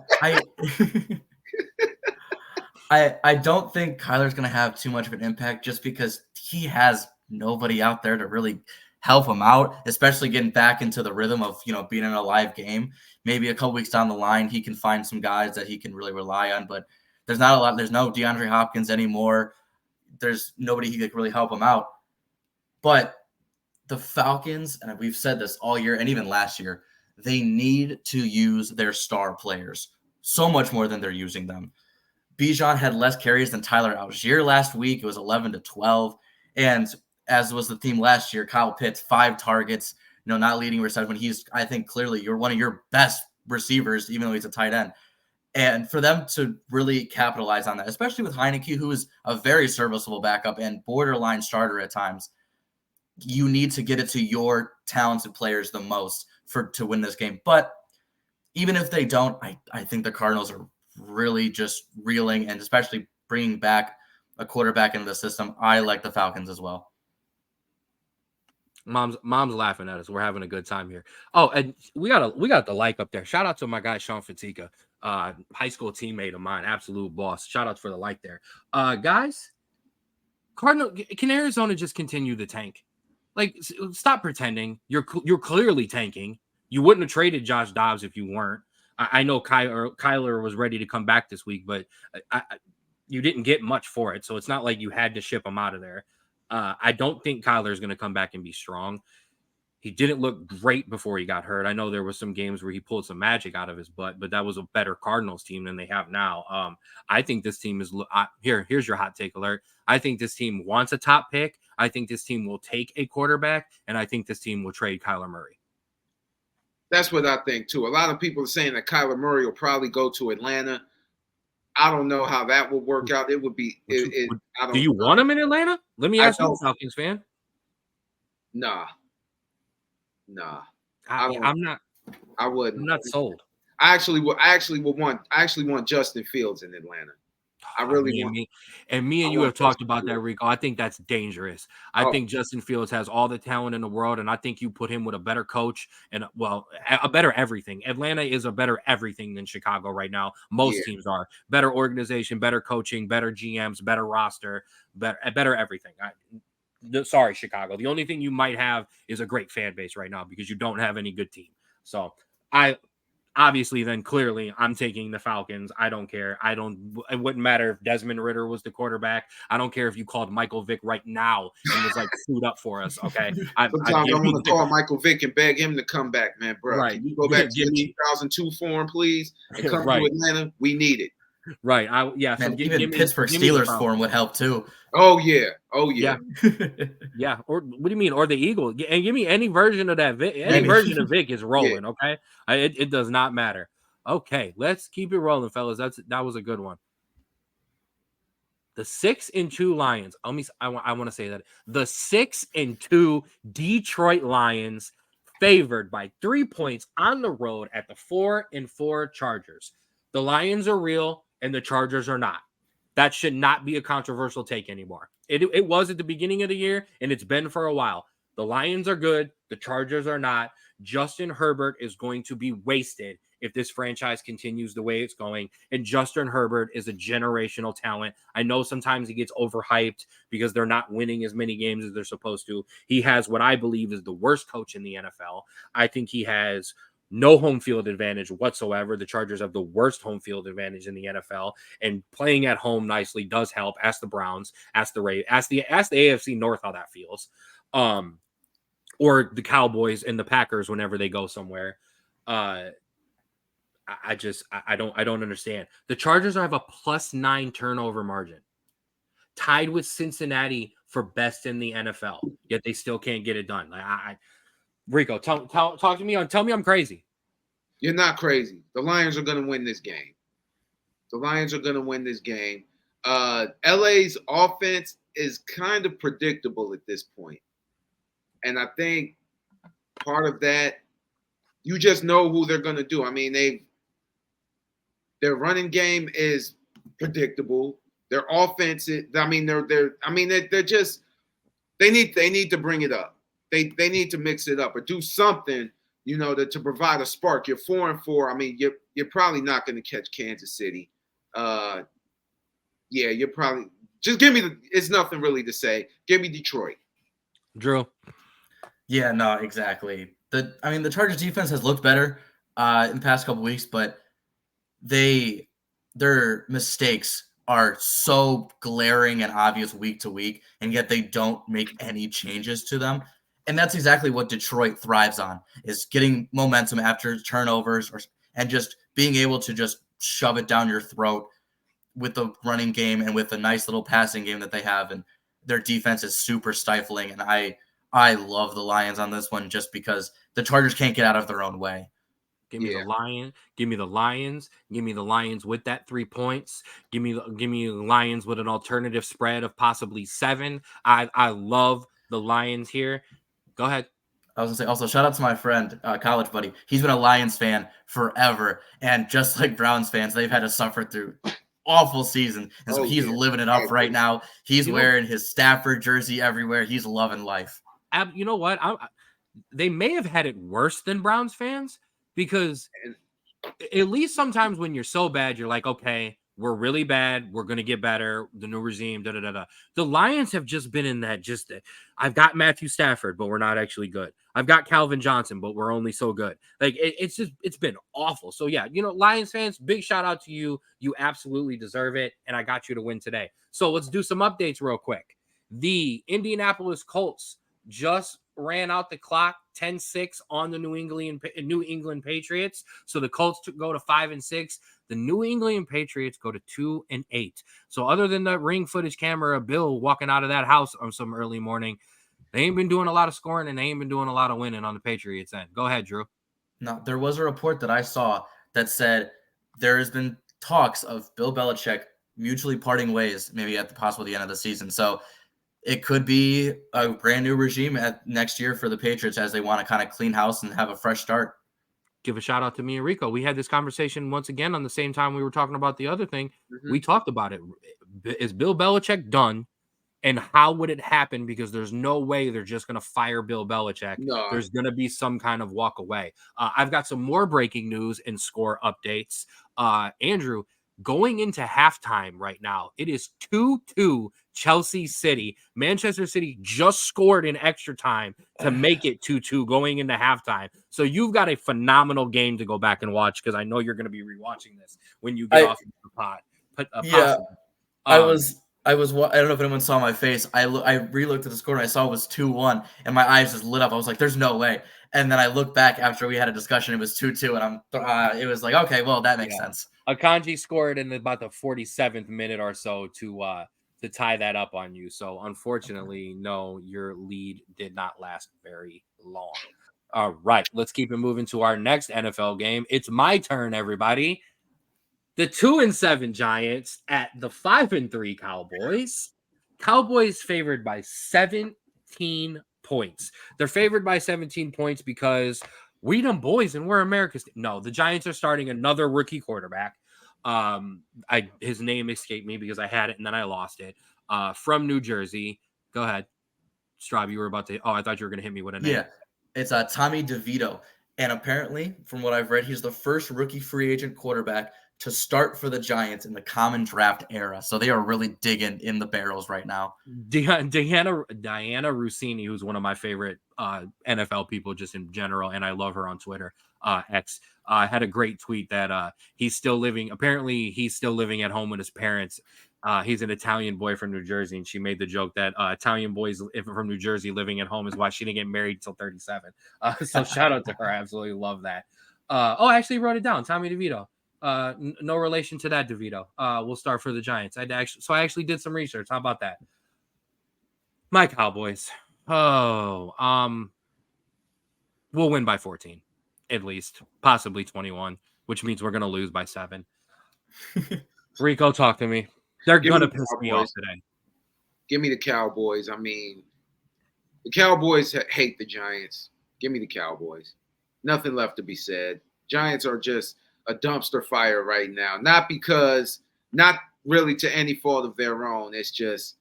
I don't think Kyler's gonna have too much of an impact just because he has nobody out there to really help him out, especially getting back into the rhythm of, being in a live game. Maybe a couple weeks down the line, he can find some guys that he can really rely on, but there's not a lot. There's no DeAndre Hopkins anymore. There's nobody who could really help him out. But the Falcons, and we've said this all year and even last year, they need to use their star players so much more than they're using them. Bijan had less carries than Tyler Algier last week. It was 11-12. And as was the theme last year, Kyle Pitts, 5 targets, not leading reception. When he's, I think, clearly you're one of your best receivers, even though he's a tight end. And for them to really capitalize on that, especially with Heineke, who is a very serviceable backup and borderline starter at times, you need to get it to your talented players the most to win this game. But even if they don't, I think the Cardinals are really just reeling, and especially bringing back a quarterback into the system. I like the Falcons as well. Mom's laughing at us. We're having a good time here. Oh, and we got the like up there. Shout out to my guy Sean Fatika, high school teammate of mine, absolute boss. Shout out for the like there. Guys, can Arizona just continue the tank? Like, stop pretending. You're clearly tanking. You wouldn't have traded Josh Dobbs if you weren't. I know Kyler was ready to come back this week, but you didn't get much for it, so it's not like you had to ship him out of there. I don't think Kyler is going to come back and be strong. He didn't look great before he got hurt. I know there were some games where he pulled some magic out of his butt, but that was a better Cardinals team than they have now. I think this team is here's your hot take alert. I think this team wants a top pick. I think this team will take a quarterback, and I think this team will trade Kyler Murray. That's what I think too. A lot of people are saying that Kyler Murray will probably go to Atlanta. I don't know how that will work out. It would be. Do you want him in Atlanta? Let me ask you, Falcons fan. Nah. I'm not. I wouldn't. I'm not sold. I actually want Justin Fields in Atlanta. I really want. Me and you have talked about that, Rico. I think that's dangerous. I think Justin Fields has all the talent in the world, and I think you put him with a better coach and a better everything. Atlanta is a better everything than Chicago right now. Most teams are better organization, better coaching, better GMs, better roster, better everything. Sorry, Chicago. The only thing you might have is a great fan base right now because you don't have any good team. So obviously, then clearly I'm taking the Falcons. I don't care. It wouldn't matter if Desmond Ritter was the quarterback. I don't care if you called Michael Vick right now and was like suit up for us. Okay. Sometimes I want to call Michael Vick and beg him to come back, man, bro. Right. Can you go back to the 2002 form, please, and come to Atlanta? We need it. Right. Man, even Pittsburgh Steelers form would help too. Oh yeah. Yeah. Or what do you mean? Or the Eagles? And give me any version of that. Any version of Vic is rolling. Okay. It does not matter. Okay, let's keep it rolling, fellas. That was a good one. The 6-2 Lions. I want to say that the 6-2 Detroit Lions favored by 3 points on the road at the 4-4 Chargers. The Lions are real and the Chargers are not. That should not be a controversial take anymore. It was at the beginning of the year, and it's been for a while. The Lions are good. The Chargers are not. Justin Herbert is going to be wasted if this franchise continues the way it's going. And Justin Herbert is a generational talent. I know sometimes he gets overhyped because they're not winning as many games as they're supposed to. He has what I believe is the worst coach in the NFL. I think he has no home field advantage whatsoever. The Chargers have the worst home field advantage in the NFL, and playing at home nicely does help. Ask the Browns, ask the Ravens, ask the AFC North how that feels. Or the Cowboys and the Packers whenever they go somewhere. I don't understand. The Chargers have a +9 turnover margin, tied with Cincinnati for best in the NFL, yet they still can't get it done. Rico, talk to me. Tell me I'm crazy. You're not crazy. The Lions are going to win this game. LA's offense is kind of predictable at this point. And I think part of that, you just know who they're going to do. I mean, their running game is predictable. Their offense is, they need to bring it up. They need to mix it up or do something, to provide a spark. You're 4-4. I mean, you're probably not going to catch Kansas City. You're probably just give me it's nothing really to say. Give me Detroit. Drew. Yeah, no, exactly. The Chargers defense has looked better in the past couple weeks, but their mistakes are so glaring and obvious week to week, and yet they don't make any changes to them. And that's exactly what Detroit thrives on, is getting momentum after turnovers and just being able to just shove it down your throat with the running game and with the nice little passing game that they have. And their defense is super stifling. And I love the Lions on this one just because the Chargers can't get out of their own way. Give me the Lions. Give me the Lions. Give me the Lions with that 3 points. Give me the Lions with an alternative spread of possibly 7. I love the Lions here. Go ahead. I was going to say, also, shout out to my friend, college buddy. He's been a Lions fan forever. And just like Browns fans, they've had to suffer through awful season. And so he's living it up right now. He's wearing his Stafford jersey everywhere. He's loving life. You know what? They may have had it worse than Browns fans because at least sometimes when you're so bad, you're like, okay, we're really bad. We're going to get better. The new regime, da-da-da-da. The Lions have just been in that I've got Matthew Stafford, but we're not actually good. I've got Calvin Johnson, but we're only so good. Like, it's been awful. So, yeah, Lions fans, big shout out to you. You absolutely deserve it, and I got you to win today. So let's do some updates real quick. The Indianapolis Colts just ran out the clock 10-6 on the New England Patriots. So the Colts go to 5-6. The New England Patriots go to 2-8. So other than the ring footage camera of Bill walking out of that house on some early morning, they ain't been doing a lot of scoring and they ain't been doing a lot of winning on the Patriots end. Go ahead, Drew. No, there was a report that I saw that said there has been talks of Bill Belichick mutually parting ways, maybe at the end of the season. So it could be a brand new regime next year for the Patriots as they want to kind of clean house and have a fresh start. give a shout out to me and Rico. We had this conversation once again on the same time we were talking about the other thing. We talked about it. Is Bill Belichick done? And how would it happen? Because there's no way they're just going to fire Bill Belichick. No. There's going to be some kind of walk away. I've got some more breaking news and score updates. Andrew, going into halftime right now, it is 2-2 Chelsea City. Manchester City just scored in extra time to make it 2-2 going into halftime. So you've got a phenomenal game to go back and watch, because I know you're going to be rewatching this when you get off the pot. Yeah, I don't know if anyone saw my face. I re-looked at the score and I saw it was 2-1, and my eyes just lit up. I was like, "There's no way!" And then I looked back after we had a discussion. It was 2-2, and it was like, okay, well, that makes sense. Akanji scored in about the 47th minute or so to tie that up on you. So unfortunately, no, your lead did not last very long. All right, let's keep it moving to our next NFL game. It's my turn, everybody. The 2-7 Giants at the 5-3 Cowboys. Cowboys favored by 17 points. They're favored by 17 points because we them boys and we're America's. No, the Giants are starting another rookie quarterback. His name escaped me because I had it and then I lost it. From New Jersey. Go ahead, Straub. You were about to. Oh, I thought you were going to hit me with a name. Yeah, it's Tommy DeVito, and apparently, from what I've read, he's the first rookie free agent quarterback to start for the Giants in the common draft era. So they are really digging in the barrels right now. Diana Rossini, who's one of my favorite NFL people just in general, and I love her on Twitter, X, had a great tweet that he's still living at home with his parents. He's an Italian boy from New Jersey, and she made the joke that Italian boys from New Jersey living at home is why she didn't get married until 37. So shout out to her. I absolutely love that. I actually wrote it down. Tommy DeVito. No relation to that DeVito. We'll start for the Giants. I actually did some research. How about that? My Cowboys. We'll win by 14, at least, possibly 21, which means we're gonna lose by 7. Rico, talk to me. They're gonna piss me off today. Give me the Cowboys. I mean, the Cowboys hate the Giants. Give me the Cowboys. Nothing left to be said. Giants are just a dumpster fire right now. Not really to any fault of their own. It's just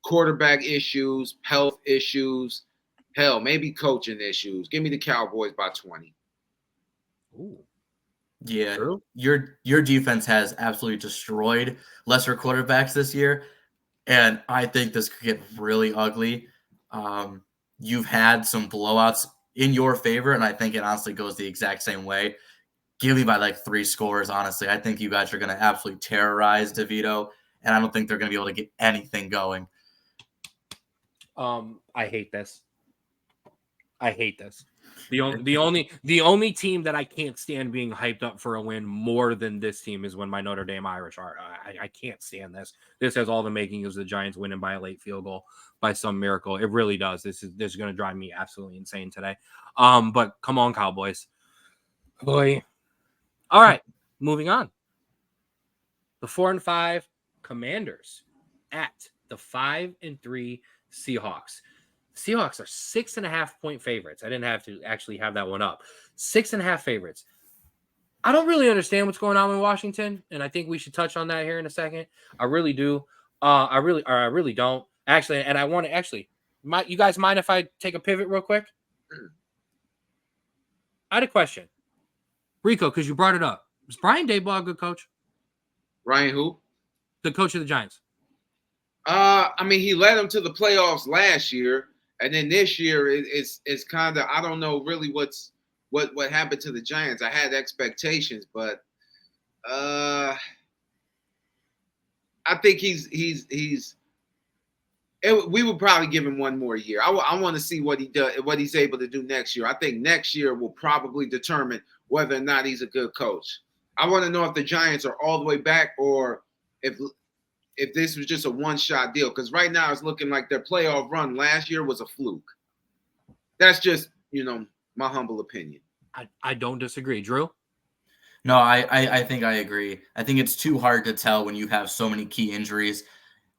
quarterback issues, health issues, hell, maybe coaching issues. Give me the Cowboys by 20. Ooh. Yeah, true. Your defense has absolutely destroyed lesser quarterbacks this year, and I think this could get really ugly. You've had some blowouts in your favor, and I think it honestly goes the exact same way. Give me by like 3 scores, honestly. I think you guys are going to absolutely terrorize DeVito, and I don't think they're going to be able to get anything going. I hate this. The only team that I can't stand being hyped up for a win more than this team is when my Notre Dame Irish are. I can't stand this. This has all the makings of the Giants winning by a late field goal by some miracle. It really does. This is going to drive me absolutely insane today. But come on, Cowboys. Boy. All right, moving on. The 4-5 Commanders at the 5-3 Seahawks. Seahawks are 6.5-point favorites. I didn't have to actually have that one up. 6.5 favorites. I don't really understand what's going on in Washington, and I think we should touch on that here in a second. I really do. I really don't. Actually, and I want to actually. You guys mind if I take a pivot real quick? I had a question. Rico, because you brought it up. Was Brian Daboll a good coach? Ryan who? The coach of the Giants. I mean, he led them to the playoffs last year, and then this year it's kind of, I don't know really what happened to the Giants. I had expectations, but I think we would probably give him one more year. I want to see what he's able to do next year. I think next year will probably determine whether or not he's a good coach. I want to know if the Giants are all the way back or if this was just a one-shot deal. Because right now it's looking like their playoff run last year was a fluke. That's just, my humble opinion. I don't disagree. Drew? No, I think I agree. I think it's too hard to tell when you have so many key injuries,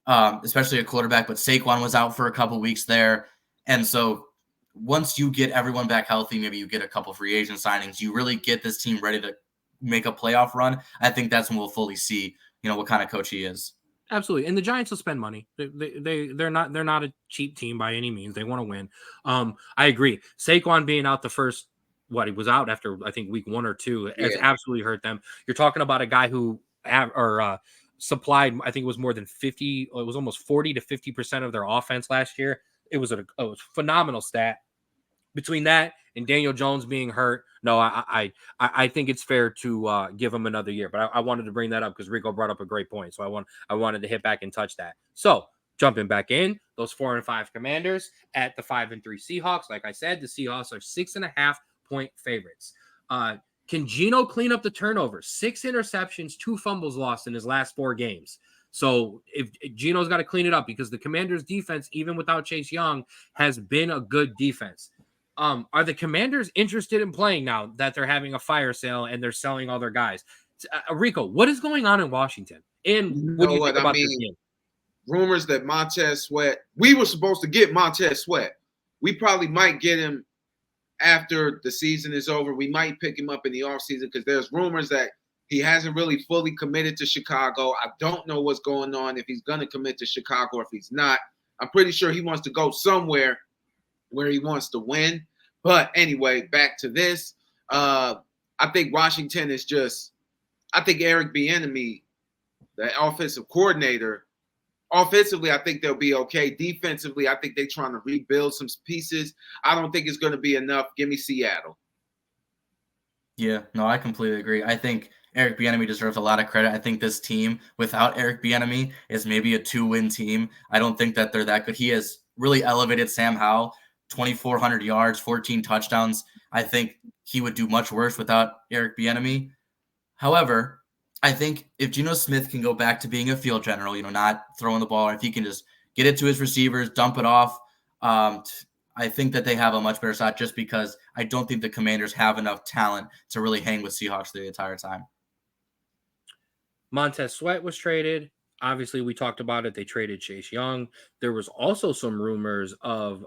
especially a quarterback. But Saquon was out for a couple weeks there. And so once you get everyone back healthy, maybe you get a couple free agent signings, you really get this team ready to make a playoff run. I think that's when we'll fully see, what kind of coach he is. Absolutely. And the Giants will spend money. They're not a cheap team by any means. They want to win. I agree. Saquon being out the first, he was out after, I think, week 1 or 2 has absolutely hurt them. You're talking about a guy who supplied, I think it was more than 50, it was almost 40 to 50% of their offense last year. It was a phenomenal stat. Between that and Daniel Jones being hurt, no, I think it's fair to give him another year. But I wanted to bring that up because Rico brought up a great point. So I wanted to hit back and touch that. So jumping back in, those 4-5 Commanders at the 5-3 Seahawks. Like I said, the Seahawks are 6.5-point favorites. Can Geno clean up the turnovers? 6 interceptions, 2 fumbles lost in his last 4 games. So if Geno's got to clean it up because the Commanders' defense, even without Chase Young, has been a good defense. Are the Commanders interested in playing now that they're having a fire sale and they're selling all their guys? Rico, what is going on in Washington? And what do you think about this game? Rumors that Montez Sweat, we were supposed to get Montez Sweat. We probably might get him after the season is over. We might pick him up in the offseason because there's rumors that he hasn't really fully committed to Chicago. I don't know what's going on, if he's going to commit to Chicago or if he's not. I'm pretty sure he wants to go somewhere where he wants to win. But anyway, back to this. I think Washington is I think Eric Bieniemy, the offensive coordinator, offensively, I think they'll be okay. Defensively, I think they're trying to rebuild some pieces. I don't think it's going to be enough. Give me Seattle. Yeah, no, I completely agree. I think Eric Bieniemy deserves a lot of credit. I think this team without Eric Bieniemy is maybe a 2-win team. I don't think that they're that good. He has really elevated Sam Howell. 2,400 yards, 14 touchdowns. I think he would do much worse without Eric Bieniemy. However, I think if Geno Smith can go back to being a field general, not throwing the ball, if he can just get it to his receivers, dump it off, I think that they have a much better shot just because I don't think the Commanders have enough talent to really hang with Seahawks the entire time. Montez Sweat was traded. Obviously, we talked about it. They traded Chase Young. There was also some rumors of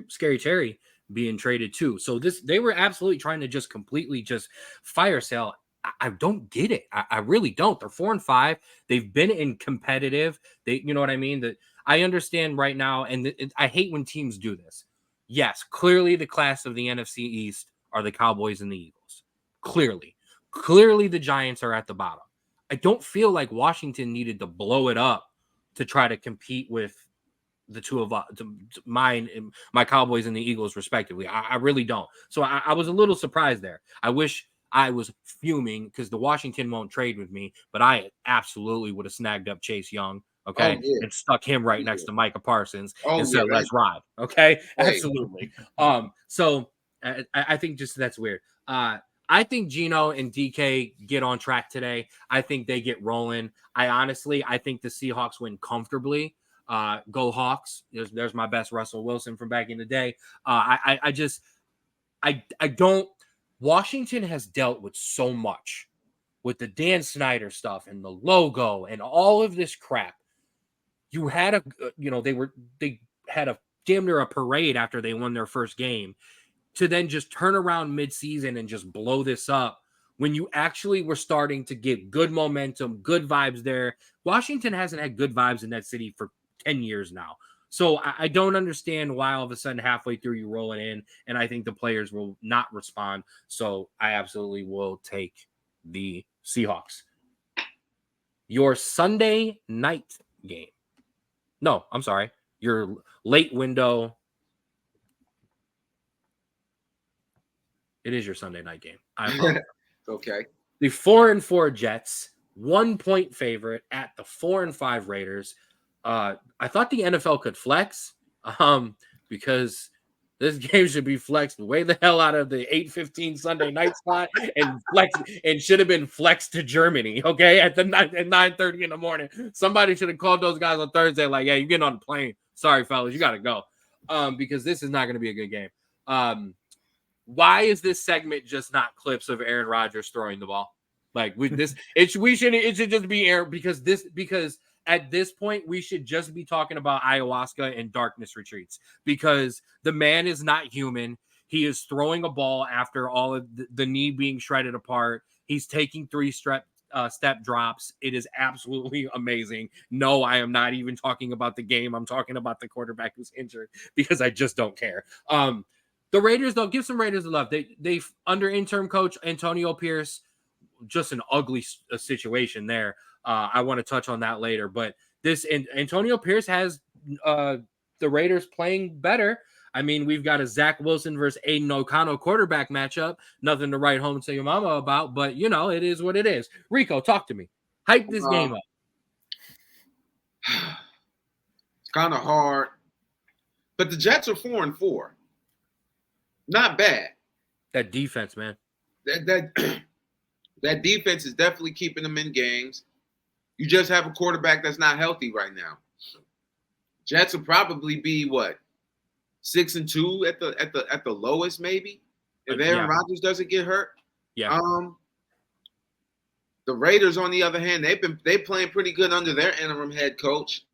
Scary Terry being traded too. So they were absolutely trying to just completely just fire sale. I don't get it. I really don't. They're 4-5. They've been in competitive. You know what I mean? That I understand right now, and I hate when teams do this. Yes, clearly the class of the NFC East are the Cowboys and the Eagles. Clearly the Giants are at the bottom. I don't feel like Washington needed to blow it up to try to compete with the two of my Cowboys and the Eagles, respectively. I really don't. So I was a little surprised there. I wish I was fuming because the Washington won't trade with me, but I absolutely would have snagged up Chase Young, okay, and stuck him right next to Micah Parsons and said, let's ride, okay? Absolutely. So I think just that's weird. I think Geno and DK get on track today. I think they get rolling. I think the Seahawks win comfortably. Go Hawks. There's my best Russell Wilson from back in the day. I don't. Washington has dealt with so much with the Dan Snyder stuff and the logo and all of this crap. You had they had a damn near a parade after they won their first game, to then just turn around mid-season and just blow this up when you actually were starting to get good momentum, good vibes there. Washington hasn't had good vibes in that city for 10 years now. So I don't understand why all of a sudden halfway through you roll it in, and I think the players will not respond. So I absolutely will take the Seahawks. Your Sunday night game. No, I'm sorry. Your late window. It is your Sunday night game. I apologize. Okay. The 4-4 Jets, 1-point favorite at the 4-5 Raiders. I thought the NFL could flex because this game should be flexed way the hell out of the 8:15 Sunday night slot and should have been flexed to Germany, okay, at 9:30 in the morning. Somebody should have called those guys on Thursday like, hey, you're getting on the plane. Sorry, fellas, you got to go because this is not going to be a good game. Why is this segment just not clips of Aaron Rodgers throwing the ball? Like it should just be Aaron because at this point, we should just be talking about ayahuasca and darkness retreats because the man is not human. He is throwing a ball after all of the knee being shredded apart. He's taking 3 step drops. It is absolutely amazing. No, I am not even talking about the game. I'm talking about the quarterback who's injured because I just don't care. The Raiders, though, give some Raiders the love. They under interim coach Antonio Pierce, just an ugly situation there. I want to touch on that later, but this Antonio Pierce has the Raiders playing better. I mean, we've got a Zach Wilson versus Aiden O'Connell quarterback matchup. Nothing to write home to your mama about, but you know, it is what it is. Rico, talk to me. Hype this game up. It's kind of hard, but the Jets are 4-4. Not bad. That defense, man. That defense is definitely keeping them in games. You just have a quarterback that's not healthy right now. Jets will probably be what, 6-2 at the lowest, maybe, if Aaron Rodgers doesn't get hurt. Yeah. The Raiders, on the other hand, they playing pretty good under their interim head coach,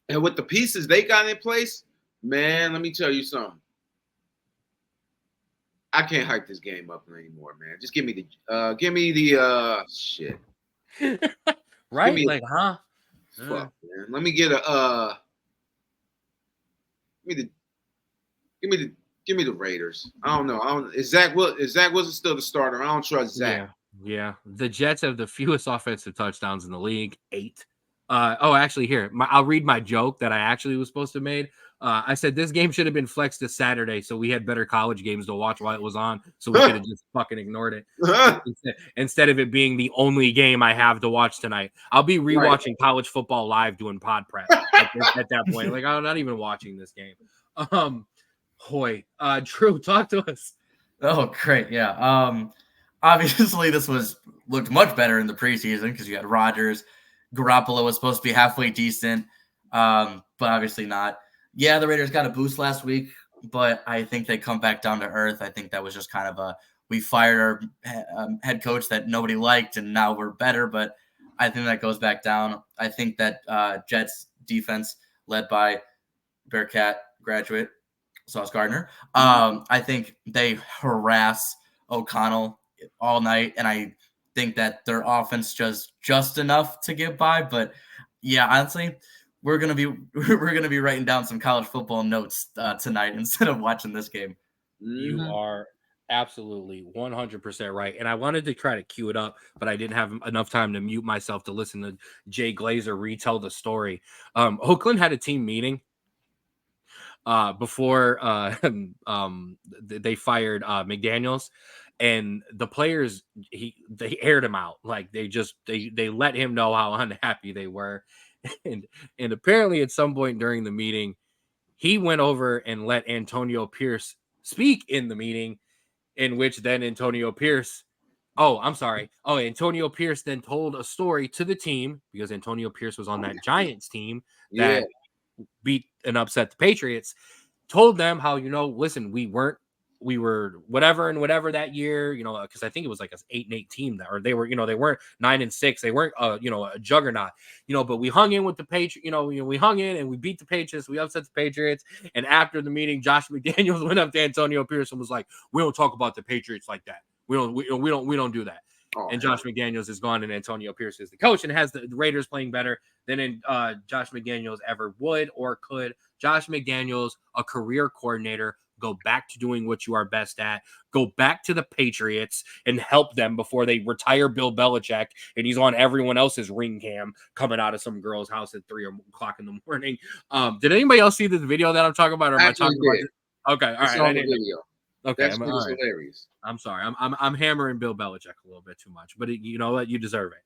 and with the pieces they got in place, man, let me tell you something. I can't hype this game up anymore, man. Just give me the shit. Right? Like, huh? Fuck, man. Let me get a give me the Raiders. I don't know. Is Zach Wilson still the starter? I don't trust Zach. Yeah. The Jets have the fewest offensive touchdowns in the league, 8. Actually, here, I'll read my joke that I actually was supposed to have made. I said this game should have been flexed to Saturday, so we had better college games to watch while it was on, so we could have just fucking ignored it. Instead of it being the only game I have to watch tonight. I'll be rewatching college football live doing pod prep at that point. Like, I'm not even watching this game. Drew, talk to us. Oh, great. Yeah. Obviously, this looked much better in the preseason because you had Rodgers. Garoppolo was supposed to be halfway decent, but obviously not. Yeah, the Raiders got a boost last week, but I think they come back down to earth. I think that was just kind of we fired our head coach that nobody liked, and now we're better, but I think that goes back down. I think that Jets defense led by Bearcat graduate Sauce Gardner, I think they harass O'Connell all night, and I think that their offense just enough to get by. But yeah, honestly, we're gonna be writing down some college football notes tonight instead of watching this game. You are absolutely 100% right, and I wanted to try to cue it up, but I didn't have enough time to mute myself to listen to Jay Glazer retell the story. Oakland had a team meeting before they fired McDaniels, and the players they aired him out. Like they let him know how unhappy they were, and apparently at some point during the meeting he went over and let Antonio Pierce speak in the meeting, in which then Antonio Pierce then told a story to the team, because Antonio Pierce was on that Giants team that beat and upset the Patriots, told them how, listen, we were whatever that year, because I think it was like an 8-8 team that, or they were, they weren't 9-6, they weren't a juggernaut, but we hung in with the Patriots, we hung in and we beat the Patriots, we upset the Patriots. And after the meeting, Josh McDaniels went up to Antonio Pierce and was like, we don't talk about the Patriots like that. We don't do that. And Josh McDaniels is gone, and Antonio Pierce is the coach, and has the Raiders playing better than Josh McDaniels ever would or could. Josh McDaniels, a career coordinator, go back to doing what you are best at. Go back to the Patriots and help them before they retire Bill Belichick, and he's on everyone else's ring cam coming out of some girl's house at 3 o'clock in the morning. Did anybody else see the video that I'm talking about? Or am I talking about it? Okay, all right. I didn't video. Okay, that's hilarious. I'm sorry. I'm hammering Bill Belichick a little bit too much, but you know what? You deserve it.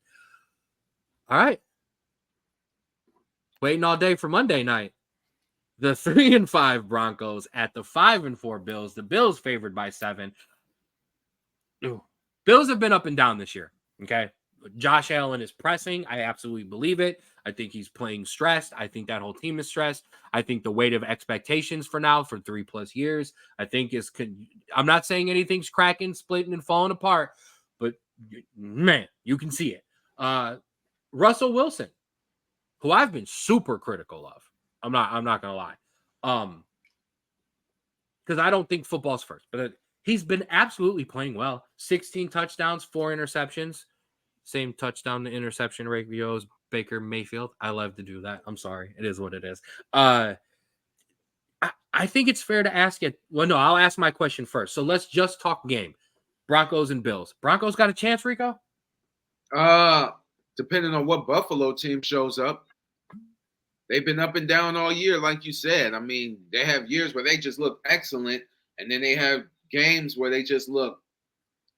All right. Waiting all day for Monday night. The 3-5 Broncos at the 5-4 Bills. The Bills favored by 7. Ooh. Bills have been up and down this year. Okay. Josh Allen is pressing. I absolutely believe it. I think he's playing stressed. I think that whole team is stressed. I think the weight of expectations for 3+ years, I think I'm not saying anything's cracking, splitting, and falling apart, but man, you can see it. Russell Wilson. who I've been super critical of. I'm not gonna lie. Because I don't think football's first, but he's been absolutely playing well. 16 touchdowns, 4 interceptions. Same touchdown to interception ratio as Baker Mayfield. I love to do that. I'm sorry. It is what it is. I think it's fair to ask it. Well, no, I'll ask my question first. So let's just talk game. Broncos and Bills. Broncos got a chance, Rico? Depending on what Buffalo team shows up. They've been up and down all year, like you said. I mean, they have years where they just look excellent, and then they have games where they just look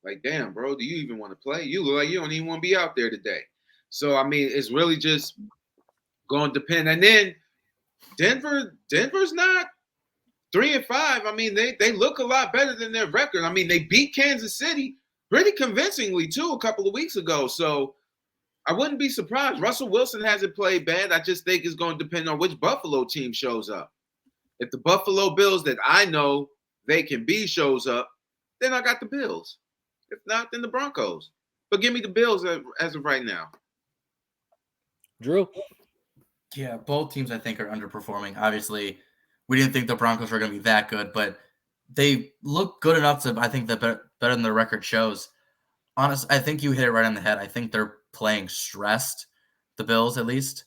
like, damn, bro, do you even want to play? You look like you don't even want to be out there today. So, I mean, it's really just going to depend. And then Denver's not 3-5. I mean, they look a lot better than their record. I mean, they beat Kansas City pretty convincingly, too, a couple of weeks ago. So, I wouldn't be surprised. Russell Wilson hasn't played bad. I just think it's going to depend on which Buffalo team shows up. If the Buffalo Bills that I know they can be shows up, then I got the Bills. If not, then the Broncos. But give me the Bills as of right now. Drew? Yeah, both teams I think are underperforming. Obviously, we didn't think the Broncos were going to be that good, but they look good enough to, I think, that better than their record shows. Honestly, I think you hit it right on the head. I think they're playing stressed, the Bills at least.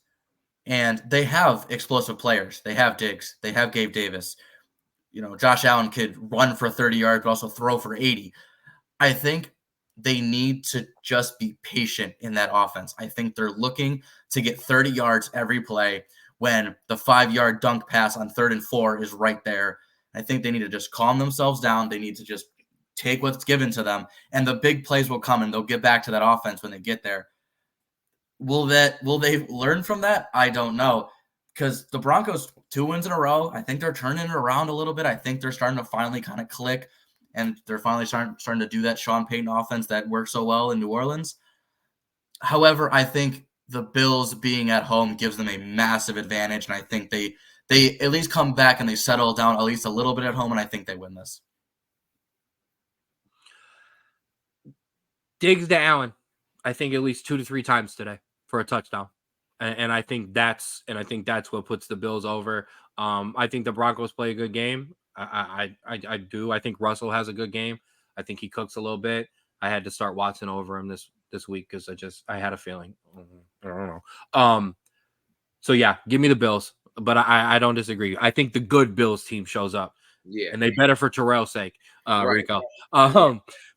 And they have explosive players. They have Diggs. They have Gabe Davis. You know, Josh Allen could run for 30 yards, but also throw for 80. I think they need to just be patient in that offense. I think they're looking to get 30 yards every play when the 5-yard dunk pass on 3rd and 4 is right there. I think they need to just calm themselves down. They need to just take what's given to them, and the big plays will come, and they'll get back to that offense when they get there. Will they learn from that? I don't know, because the Broncos 2 wins in a row. I think they're turning it around a little bit. I think they're starting to finally kind of click, and they're finally starting to do that Sean Payton offense that worked so well in New Orleans. However, I think the Bills being at home gives them a massive advantage, and I think they at least come back and they settle down at least a little bit at home, and I think they win this. Diggs to Allen, I think at least 2 to 3 times today for a touchdown, and I think that's what puts the Bills over. I think the Broncos play a good game. I do. I think Russell has a good game. I think he cooks a little bit. I had to start Watson over him this week because I had a feeling. I don't know. So yeah, give me the Bills, but I don't disagree. I think the good Bills team shows up. Yeah. And they better for Terrell's sake, Right. Rico.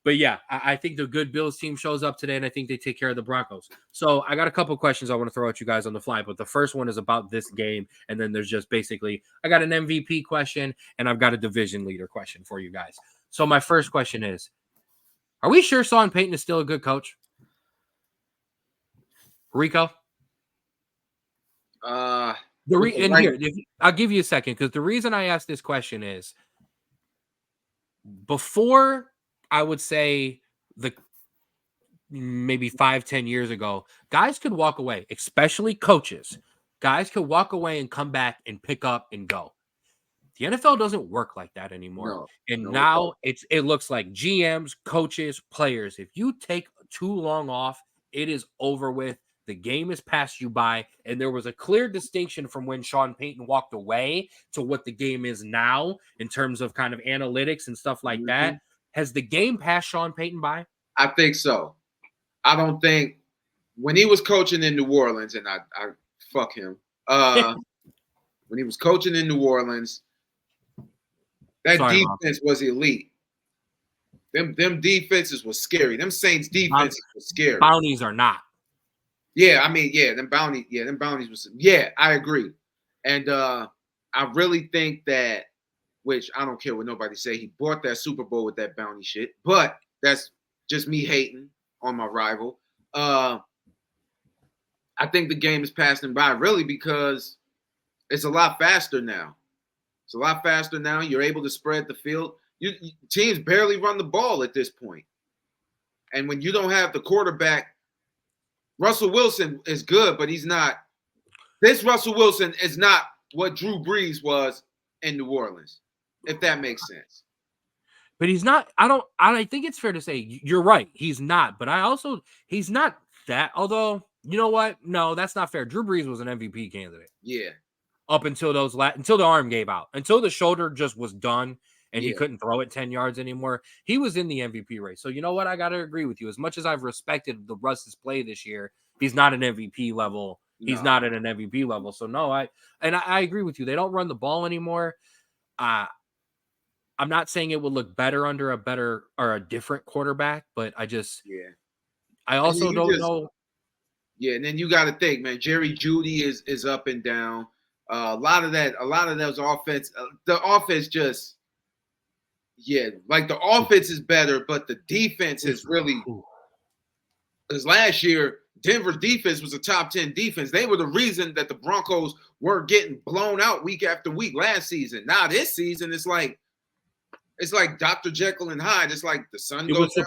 But yeah, I think the good Bills team shows up today, and I think they take care of the Broncos. So I got a couple questions I want to throw at you guys on the fly, but the first one is about this game, and then there's just basically I got an MVP question, and I've got a division leader question for you guys. So my first question is, are we sure Sean Payton is still a good coach? Rico? I'll give you a second, because the reason I asked this question is before, I would say maybe 5-10 years ago, guys could walk away, especially coaches. Guys could walk away and come back and pick up and go. The NFL doesn't work like that anymore. Now it looks like GMs, coaches, players. If you take too long off, it is over with. The game has passed you by, and there was a clear distinction from when Sean Payton walked away to what the game is now in terms of kind of analytics and stuff like that. Has the game passed Sean Payton by? I think so. I don't think when he was coaching in New Orleans, and I fuck him. When he was coaching in New Orleans, that defense was elite. Them defenses was scary. Them Saints defenses was scary. Bounties are not. Yeah, I mean, them bounties was, I agree. And I really think that, which I don't care what nobody say, he bought that Super Bowl with that bounty shit, but that's just me hating on my rival. I think the game is passing by really because it's a lot faster now. It's a lot faster now. You're able to spread the field. Teams barely run the ball at this point. And when you don't have the quarterback, Russell Wilson is good, but he's not. This Russell Wilson is not what Drew Brees was in New Orleans, if that makes sense. But he's not. I think it's fair to say you're right. He's not. But he's not that. Although, You know what? No, that's not fair. Drew Brees was an MVP candidate. Yeah. Up until until the arm gave out, until the shoulder just was done and he Yeah. couldn't throw it 10 yards anymore. He was in the MVP race. So you know what? I got to agree with you. As much as I've respected the Russ's play this year, he's not an MVP level. He's not at an MVP level. So no, I agree with you. They don't run the ball anymore. I'm not saying it would look better under a better or a different quarterback, but I also don't know. Yeah, and then you got to think, man. Jerry Jeudy is up and down. A lot of those offense, the offense just, like the offense is better, but the defense is really. Because last year, Denver's defense was a top 10 defense. They were the reason that the Broncos were getting blown out week after week last season. Now this season, it's like Dr. Jekyll and Hyde. It's like the sun goes down.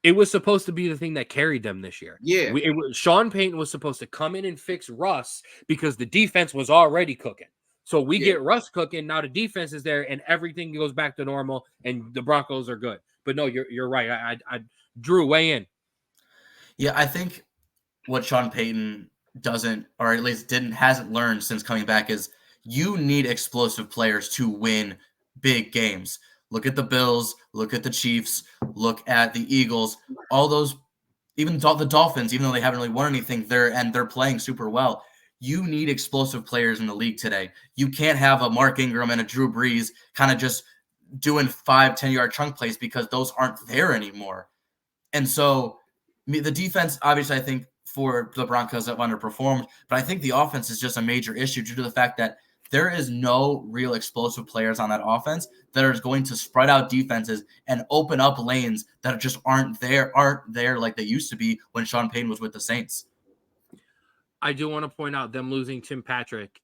It was supposed to be the thing that carried them this year. Yeah. Sean Payton was supposed to come in and fix Russ because the defense was already cooking. So we get Russ cooking. Now the defense is there and everything goes back to normal and the Broncos are good. But no, you're right. I Drew, weigh in. Yeah, I think what Sean Payton doesn't, or at least hasn't learned since coming back is you need explosive players to win big games. Look at the Bills, look at the Chiefs, look at the Eagles, all those, even the Dolphins, even though they haven't really won anything, they're playing super well. You need explosive players in the league today. You can't have a Mark Ingram and a Drew Brees kind of just doing 5-10 yard chunk plays because those aren't there anymore. And so the defense, obviously, I think for the Broncos have underperformed, but I think the offense is just a major issue due to the fact that there is no real explosive players on that offense that are going to spread out defenses and open up lanes that just aren't there like they used to be when Sean Payton was with the Saints. I do want to point out them losing Tim Patrick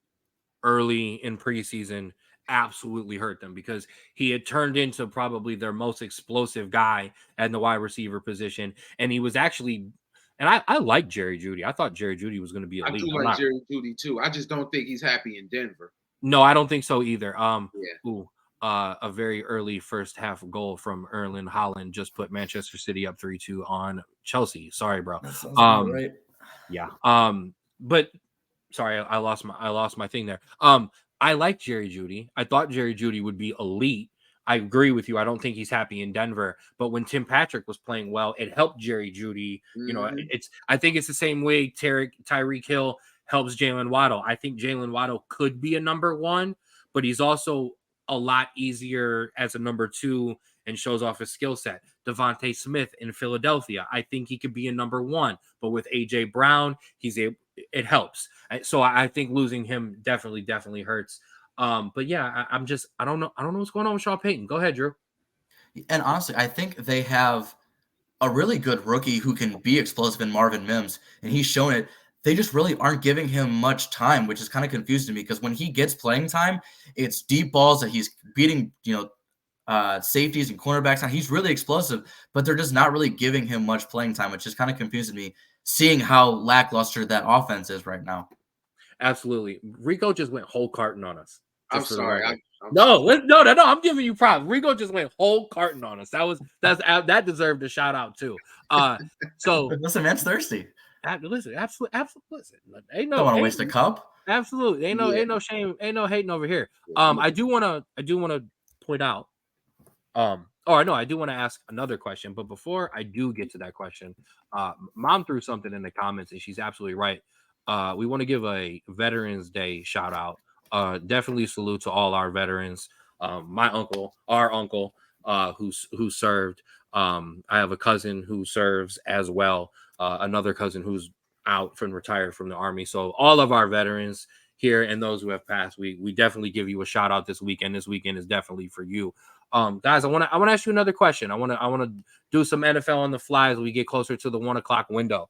early in preseason absolutely hurt them because he had turned into probably their most explosive guy at the wide receiver position. And he was actually, and I like Jerry Jeudy. I thought Jerry Jeudy was going to be elite. I do like Jerry Jeudy too. I just don't think he's happy in Denver. No, I don't think so either. A very early first half goal from Erling Haaland just put Manchester City up 3-2 on Chelsea. Sorry, bro. That sounds right. Yeah. But sorry, I lost my thing there. I like Jerry Jeudy. I thought Jerry Jeudy would be elite. I agree with you. I don't think he's happy in Denver. But when Tim Patrick was playing well, it helped Jerry Jeudy. Mm-hmm. You know, I think it's the same way Tyreek Hill helps Jalen Waddle. I think Jalen Waddle could be a number one, but he's also a lot easier as a number two and shows off his skill set. Devontae Smith in Philadelphia, I think he could be a number one, but with AJ Brown, it helps. So I think losing him definitely hurts. But yeah, I don't know what's going on with Sean Payton. Go ahead, Drew. And honestly, I think they have a really good rookie who can be explosive in Marvin Mims, and he's shown it. They just really aren't giving him much time, which is kind of confusing me because when he gets playing time, it's deep balls that he's beating, safeties and cornerbacks on. He's really explosive, but they're just not really giving him much playing time, which is kind of confusing me, seeing how lackluster that offense is right now. Absolutely. Rico just went whole carton on us. I'm sorry. No, I'm giving you props. Rico just went whole carton on us. That deserved a shout out too. So listen, man's thirsty. Listen, absolutely. Listen, Don't want to waste a cup. Absolutely, ain't no shame, ain't no hating over here. I do want to point out. I do want to ask another question, but before I do get to that question, Mom threw something in the comments, and she's absolutely right. We want to give a Veterans Day shout out. Definitely salute to all our veterans. Our uncle, who served. I have a cousin who serves as well. Another cousin who's retired from the Army. So all of our veterans here and those who have passed, we definitely give you a shout out this weekend. This weekend is definitely for you. Guys, I want to ask you another question. I want to do some NFL on the fly as we get closer to the 1 o'clock window.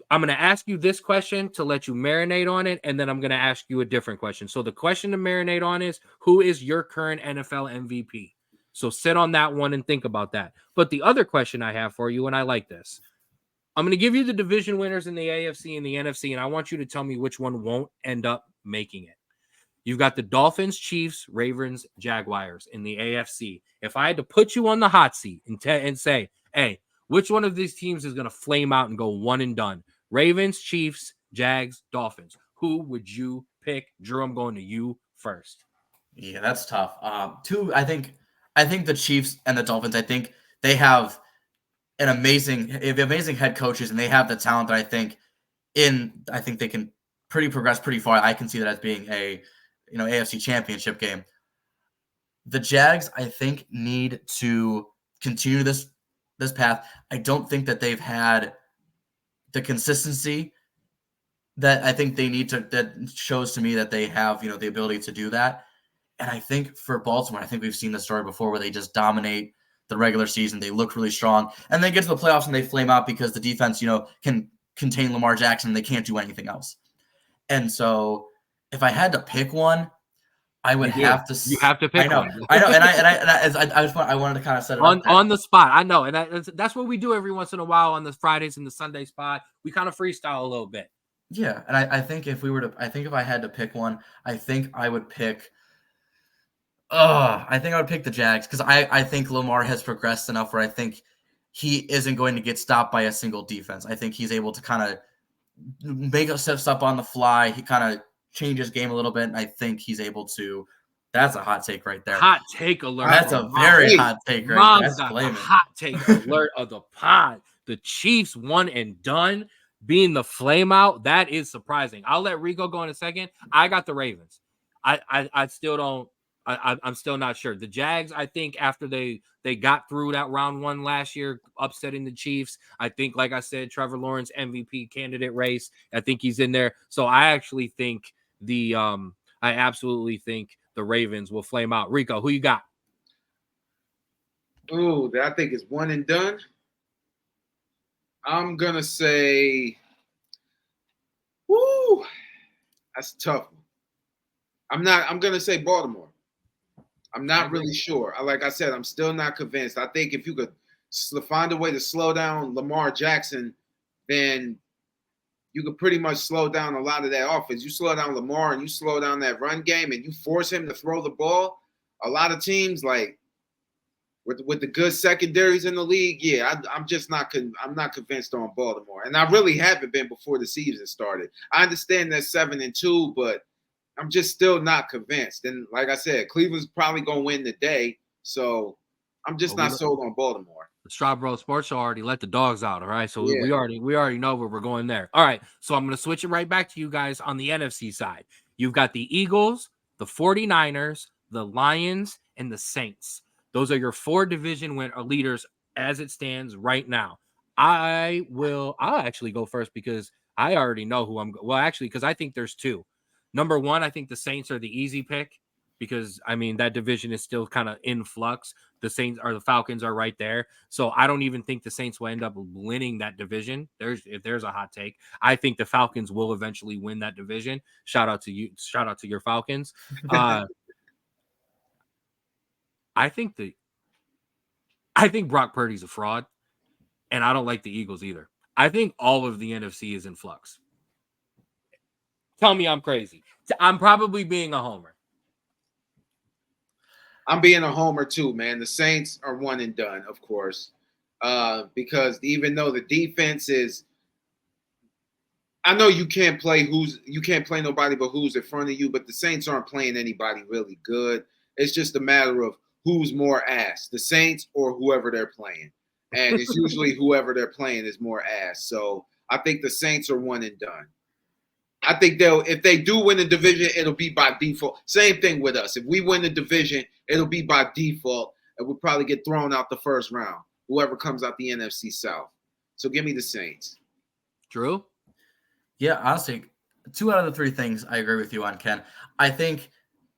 I'm going to ask you this question to let you marinate on it, and then I'm going to ask you a different question. So the question to marinate on is, who is your current NFL MVP? So sit on that one and think about that. But the other question I have for you, and I like this, I'm going to give you the division winners in the AFC and the NFC, and I want you to tell me which one won't end up making it. You've got the Dolphins, Chiefs, Ravens, Jaguars in the AFC. If I had to put you on the hot seat and say, hey, Which one of these teams is going to flame out and go one and done? Ravens, Chiefs, Jags, Dolphins. Who would you pick? Drew, I'm going to you first. Yeah, that's tough. I think the Chiefs and the Dolphins, I think they have amazing head coaches, and they have the talent that I think they can progress pretty far. I can see that as being a AFC championship game. The Jags, I think, need to continue this path. I don't think that they've had the consistency that I think they need to, that shows to me that they have, the ability to do that. And I think for Baltimore, I think we've seen the story before where they just dominate the regular season. They look really strong, and they get to the playoffs and they flame out because the defense, can contain Lamar Jackson and they can't do anything else. And so if I had to pick one, I would have to. You have to pick one. I know, and I wanted to kind of set it up on the spot. I know, and that's what we do every once in a while on the Fridays and the Sunday spot. We kind of freestyle a little bit. Yeah, and I think if I had to pick one, I think I would pick. I think I would pick the Jags because I think Lamar has progressed enough where I think he isn't going to get stopped by a single defense. I think he's able to kind of make steps up on the fly. He kind of change his game a little bit, and I think he's able to. That's a hot take right there. Hot take alert. That's a very hot take right Mom's there. That's got flaming. the hot take alert of the pod. The Chiefs one and done, being the flame out. That is surprising. I'll let Rico go in a second. I got the Ravens. I still don't. I'm still not sure. The Jags, I think, after they got through that round one last year, upsetting the Chiefs, I think, like I said, Trevor Lawrence MVP candidate race. I think he's in there. So I actually think I absolutely think the Ravens will flame out. Rico, who you got? Oh, I think it's one and done. I'm gonna say, that's tough. I'm gonna say Baltimore. I'm not really sure. Like I said, I'm still not convinced. I think if you could find a way to slow down Lamar Jackson, then you could pretty much slow down a lot of that offense. You slow down Lamar and you slow down that run game and you force him to throw the ball. A lot of teams, like with the good secondaries in the league, I'm just not I'm not convinced on Baltimore. And I really haven't been before the season started. I understand they're 7-2, but I'm just still not convinced. And like I said, Cleveland's probably going to win the day. So I'm just not sold on Baltimore. The Straub Sports Show already let the dogs out, all right? So we already know where we're going there. All right, so I'm going to switch it right back to you guys on the NFC side. You've got the Eagles, the 49ers, the Lions, and the Saints. Those are your 4 division leaders as it stands right now. I'll actually go first because I already know who because I think there's 2. Number 1, I think the Saints are the easy pick because, that division is still kind of in flux. The Saints or the Falcons are right there. So I don't even think the Saints will end up winning that division. If there's a hot take. I think the Falcons will eventually win that division. Shout out to you. Shout out to your Falcons. I think Brock Purdy's a fraud, and I don't like the Eagles either. I think all of the NFC is in flux. Tell me I'm crazy. I'm probably being a homer. I'm being a homer too, man. The Saints are one and done, of course, because even though the defense is, I know you can't play nobody but who's in front of you, but the Saints aren't playing anybody really good. It's just a matter of who's more ass, the Saints or whoever they're playing. And it's usually whoever they're playing is more ass. So I think the Saints are one and done. I think if they do win the division, it'll be by default. Same thing with us. If we win the division, it'll be by default, and we'll probably get thrown out the first round, whoever comes out the NFC South. So give me the Saints. Drew? Yeah, honestly, 2 out of the 3 things I agree with you on, Ken. I think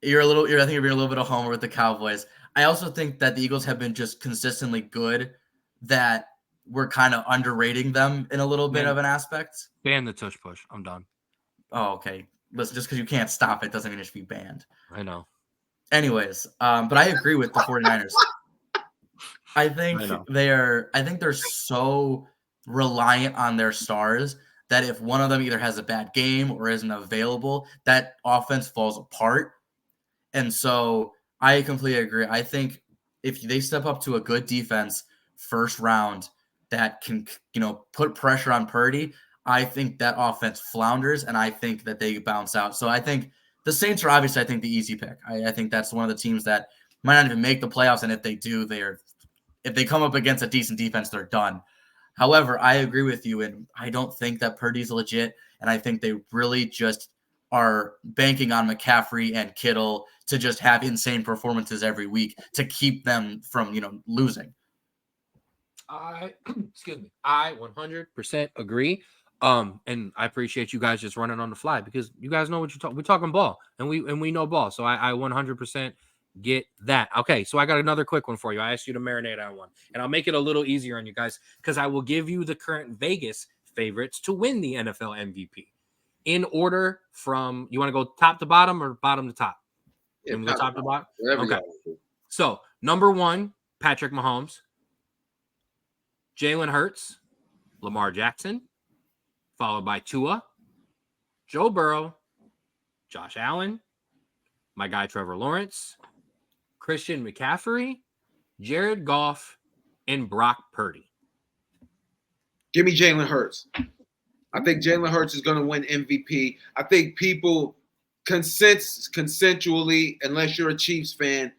you're being a little bit of homer with the Cowboys. I also think that the Eagles have been just consistently good, that we're kind of underrating them in a little bit of an aspect. Ban the tush push. I'm done. Oh, okay. Listen, just because you can't stop it doesn't mean it should be banned. I know. Anyways, but I agree with the 49ers. I think they're so reliant on their stars that if one of them either has a bad game or isn't available, that offense falls apart. And so I completely agree. I think if they step up to a good defense first round, that can, put pressure on Purdy, I think that offense flounders, and I think that they bounce out. So I think the Saints are obviously, I think, the easy pick. I think that's one of the teams that might not even make the playoffs, and if they do, if they come up against a decent defense, they're done. However, I agree with you, and I don't think that Purdy's legit, and I think they really just are banking on McCaffrey and Kittle to just have insane performances every week to keep them from, losing. Excuse me. I 100% agree. And I appreciate you guys just running on the fly because you guys know what you're talking. We're talking ball, and we know ball. So I 100% get that. Okay, so I got another quick one for you. I asked you to marinate on one, and I'll make it a little easier on you guys because I will give you the current Vegas favorites to win the NFL MVP in order from. You want to go top to bottom or bottom to top? Yeah, Can we go top to bottom? Okay. Okay. So number 1, Patrick Mahomes. Jalen Hurts, Lamar Jackson, followed by Tua, Joe Burrow, Josh Allen, my guy Trevor Lawrence, Christian McCaffrey, Jared Goff, and Brock Purdy. Give me Jalen Hurts. I think Jalen Hurts is going to win MVP. I think people consensually, unless you're a Chiefs fan,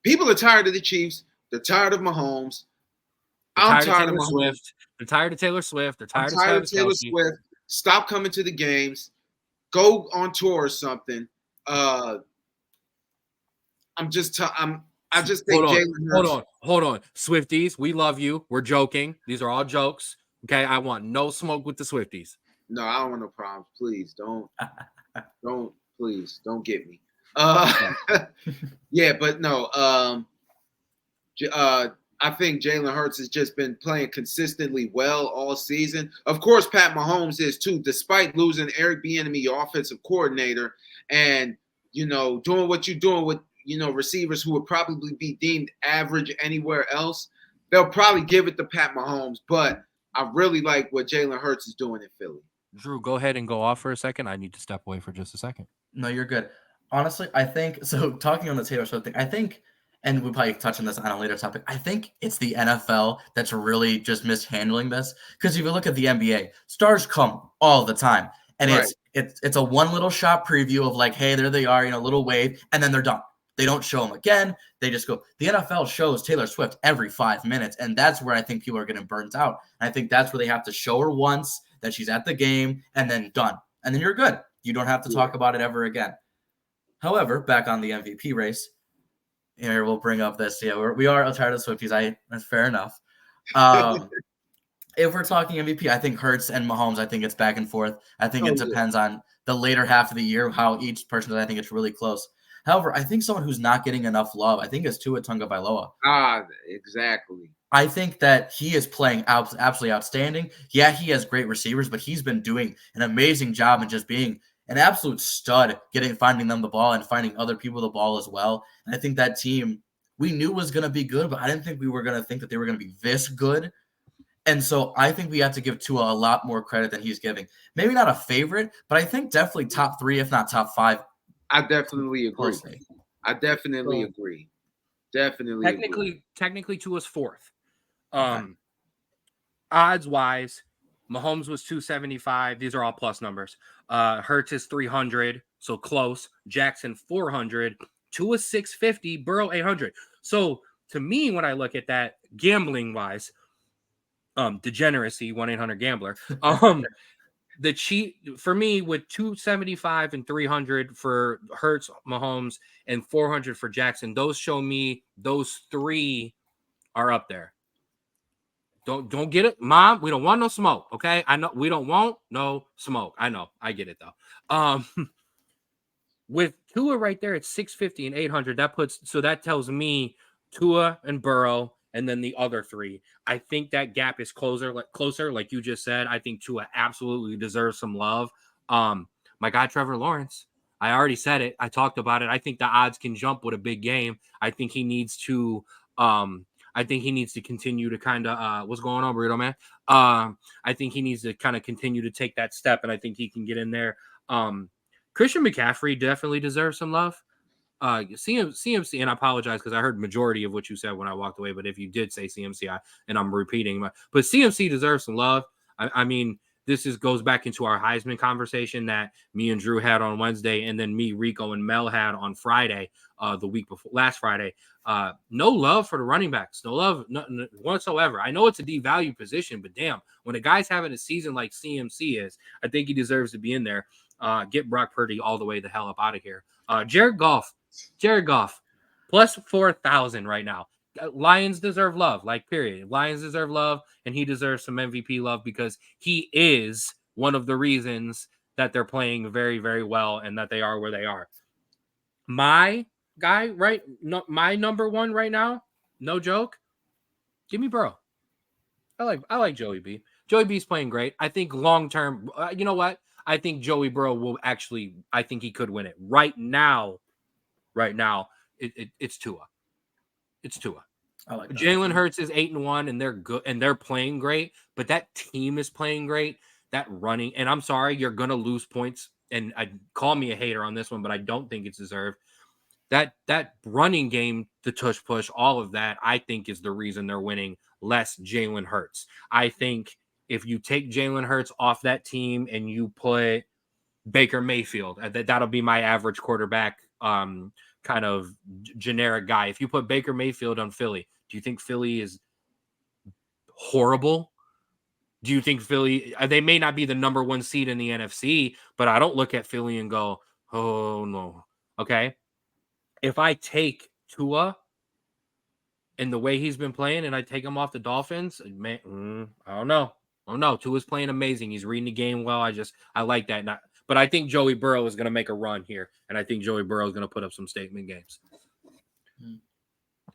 people are tired of the Chiefs. They're tired of Mahomes. I'm tired of Mahomes. Swift. They're tired of Taylor Swift. They're tired of Taylor Swift. Stop coming to the games. Go on tour or something. I just think Jalen Hurts. Hold on. Swifties, we love you. We're joking. These are all jokes. Okay, I want no smoke with the Swifties. No, I don't want no problems. Please don't get me. Yeah, but no. I think Jalen Hurts has just been playing consistently well all season. Of course, Pat Mahomes is too, despite losing Eric Bieniemy, your offensive coordinator, and doing what you're doing with receivers who would probably be deemed average anywhere else. They'll probably give it to Pat Mahomes, but I really like what Jalen Hurts is doing in Philly. Drew, go ahead and go off for a second. I need to step away for just a second. No, you're good. Honestly, I think so. Talking on the Taylor Swift thing, I think. And we'll probably touch on this on a later topic. I think it's the NFL that's really just mishandling this. Because if you look at the NBA, stars come all the time. And right. it's a one little shot preview of like, hey, there they are, little wave, and then they're done. They don't show them again. They just go. The NFL shows Taylor Swift every 5 minutes. And that's where I think people are getting burnt out. And I think that's where they have to show her once that she's at the game and then done. And then you're good. You don't have to talk about it ever again. However, back on the MVP race. Here, we'll bring up this. Yeah, we are tired of Swifties. That's fair enough. If we're talking MVP, I think Hurts and Mahomes, I think it's back and forth. I think it depends on the later half of the year, how each person does. I think it's really close. However, I think someone who's not getting enough love, I think is Tua Tagovailoa. Exactly. I think that he is playing absolutely outstanding. Yeah, he has great receivers, but he's been doing an amazing job in just being an absolute stud, finding them the ball and finding other people the ball as well. And I think that team we knew was going to be good, but I didn't think we were going to think that they were going to be this good. And so I think we have to give Tua a lot more credit than he's giving. Maybe not a favorite, but I think definitely top 3, if not top 5. I definitely agree. Technically Tua's 4th. Odds wise, Mahomes was 275. These are all plus numbers. Hurts is 300, so close. Jackson 400. Tua 650. Burrow 800. So to me, when I look at that gambling wise, degeneracy 1-800-GAMBLER. The cheat for me with 275 and 300 for Hurts, Mahomes, and 400 for Jackson. Those show me those 3 are up there. Don't get it, Mom. We don't want no smoke. Okay, I know we don't want no smoke. I know, I get it though. With Tua right there at 650 and 800, that tells me Tua and Burrow, and then the other 3. I think that gap is closer, like you just said. I think Tua absolutely deserves some love. My guy Trevor Lawrence. I already said it. I talked about it. I think the odds can jump with a big game. I think he needs to. I think he needs to continue to kind of what's going on, Burrito Man? I think he needs to kind of continue to take that step, and I think he can get in there. Christian McCaffrey definitely deserves some love. CMC, and I apologize because I heard majority of what you said when I walked away. But if you did say CMC, and I'm repeating, but CMC deserves some love. I mean, this goes back into our Heisman conversation that me and Drew had on Wednesday, and then me, Rico, and Mel had on Friday, the week before, last Friday. No love for the running backs, no love whatsoever. I know it's a devalued position, but damn, when a guy's having a season like CMC is, I think he deserves to be in there. Get Brock Purdy all the way the hell up out of here. Jared Goff, plus 4,000 right now. Lions deserve love, like period. Lions deserve love, and he deserves some MVP love because he is one of the reasons that they're playing very, very well and that they are where they are. My guy, right? No, my number one right now, no joke. Give me Burrow. I like Joey B. Joey B's playing great. I think long term, you know what? I think Joey Burrow will actually. I think he could win it right now. It's Tua. It's Tua. I like that. Jalen Hurts is 8-1, and they're good and they're playing great. But that team is playing great. That running, and I'm sorry, you're gonna lose points. And I call me a hater on this one, but I don't think it's deserved. That running game, the tush push, all of that, I think is the reason they're winning. Less Jalen Hurts. I think if you take Jalen Hurts off that team and you put Baker Mayfield, that'll be my average quarterback, kind of generic guy. If you put Baker Mayfield on Philly, do you think Philly is horrible? Do you think Philly, they may not be the number one seed in the NFC, but I don't look at Philly and go, oh no. Okay. If I take Tua and the way he's been playing and I take him off the Dolphins, man, I don't know. Oh no, Tua's playing amazing. He's reading the game well. I like that. But I think Joey Burrow is going to make a run here, and I think Joey Burrow is going to put up some statement games.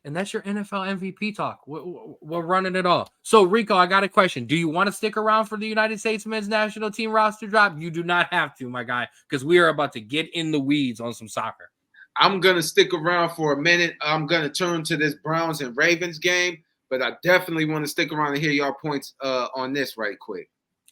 And that's your NFL MVP talk. We're running it all. So, Rico, I got a question. Do you want to stick around for the United States men's national team roster drop? You do not have to, my guy, because we are about to get in the weeds on some soccer. I'm going to stick around for a minute. I'm going to turn to this Browns and Ravens game, but I definitely want to stick around and hear y'all points on this right quick.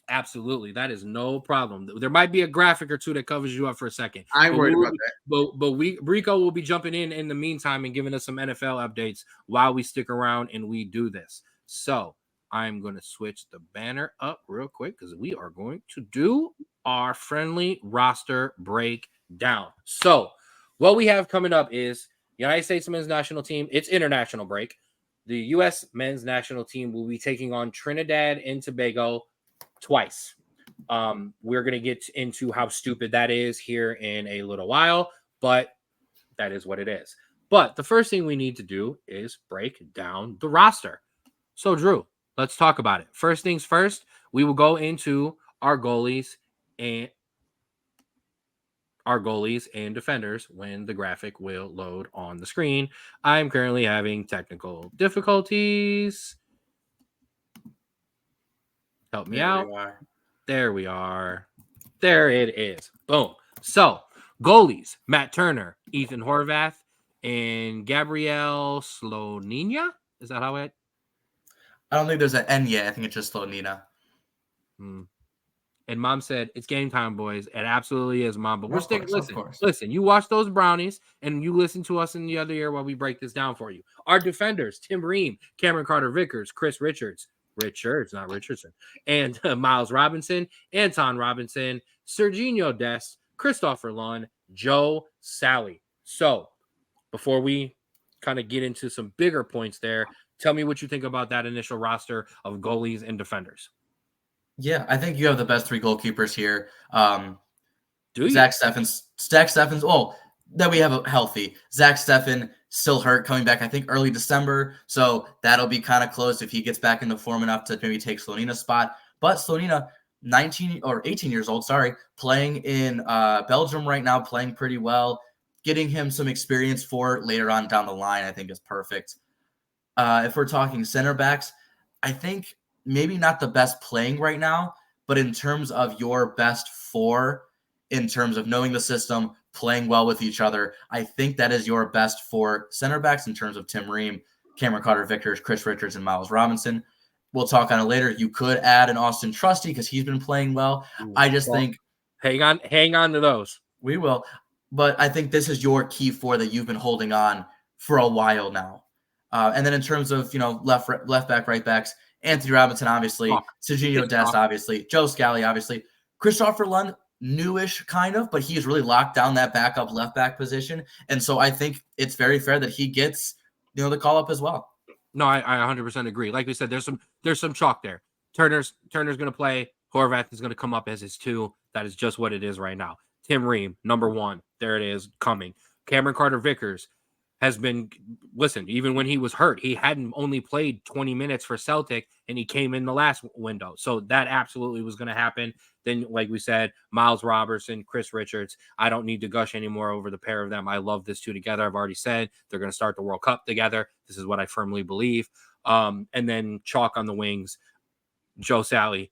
Absolutely. That is no problem. There might be a graphic or two that covers you up for a second. I ain't worried about that. But Rico will be jumping in the meantime and giving us some NFL updates while we stick around and we do this. So I'm going to switch the banner up real quick because we are going to do our friendly roster breakdown. So what we have coming up is United States men's national team. It's international break. The U.S. men's national team will be taking on Trinidad and Tobago twice. We're going to get into how stupid that is here in a little while, but that is what it is. But the first thing we need to do is break down the roster. So, Drew, let's talk about it. First things first, we will go into our goalies and defenders when the graphic will load on the screen. I'm currently having technical difficulties. Help me out. There we are. There it is. Boom. So, goalies, Matt Turner, Ethan Horvath, and Gabriel Slonina. Is that how it? I don't think there's an N yet. I think it's just Slonina. And Mom said, it's game time, boys. It absolutely is, Mom. But we're sticking. Listen, you watch those brownies and you listen to us in the other year while we break this down for you. Our defenders, Tim Ream, Cameron Carter-Vickers, Chris Richards, not Richardson, and Miles Robinson, Anton Robinson, Serginho Dest, Christopher Lund, Joe Sally. So before we kind of get into some bigger points there, tell me what you think about that initial roster of goalies and defenders. Yeah, I think you have the best three goalkeepers here. Do you? Zach Steffens. Oh, that we have a healthy. Zach Steffen still hurt, coming back, I think, early December. So that'll be kind of close if he gets back into form enough to maybe take Slonina's spot. But Slonina, 18 years old, playing in Belgium right now, playing pretty well. Getting him some experience for later on down the line, I think is perfect. If we're talking center backs, I think maybe not the best playing right now, but in terms of your best four, in terms of knowing the system, playing well with each other, I think that is your best four center backs in terms of Tim Ream, Cameron Carter-Vickers, Chris Richards, and Miles Robinson. We'll talk on it later. You could add an Austin Trusty because he's been playing well. I just think hang on to those. We will. but I think this is your key four that you've been holding on for a while now. And then in terms of, left back, right backs, Anthony Robinson, obviously, Serginho Dest, obviously, Joe Scally, obviously, Christopher Lund, newish kind of, but he's really locked down that backup left back position. And so I think it's very fair that he gets, the call up as well. No, I 100% agree. Like we said, there's some chalk there. Turner's going to play. Horvath is going to come up as his 2. That is just what it is right now. Tim Ream, number 1. There it is, coming. Cameron Carter-Vickers has been, listen, even when he was hurt, he hadn't only played 20 minutes for Celtic, and he came in the last window. So that absolutely was going to happen. Then, like we said, Miles Robertson, Chris Richards. I don't need to gush anymore over the pair of them. I love this 2 together. I've already said they're going to start the World Cup together. This is what I firmly believe. And then chalk on the wings, Joe Scally.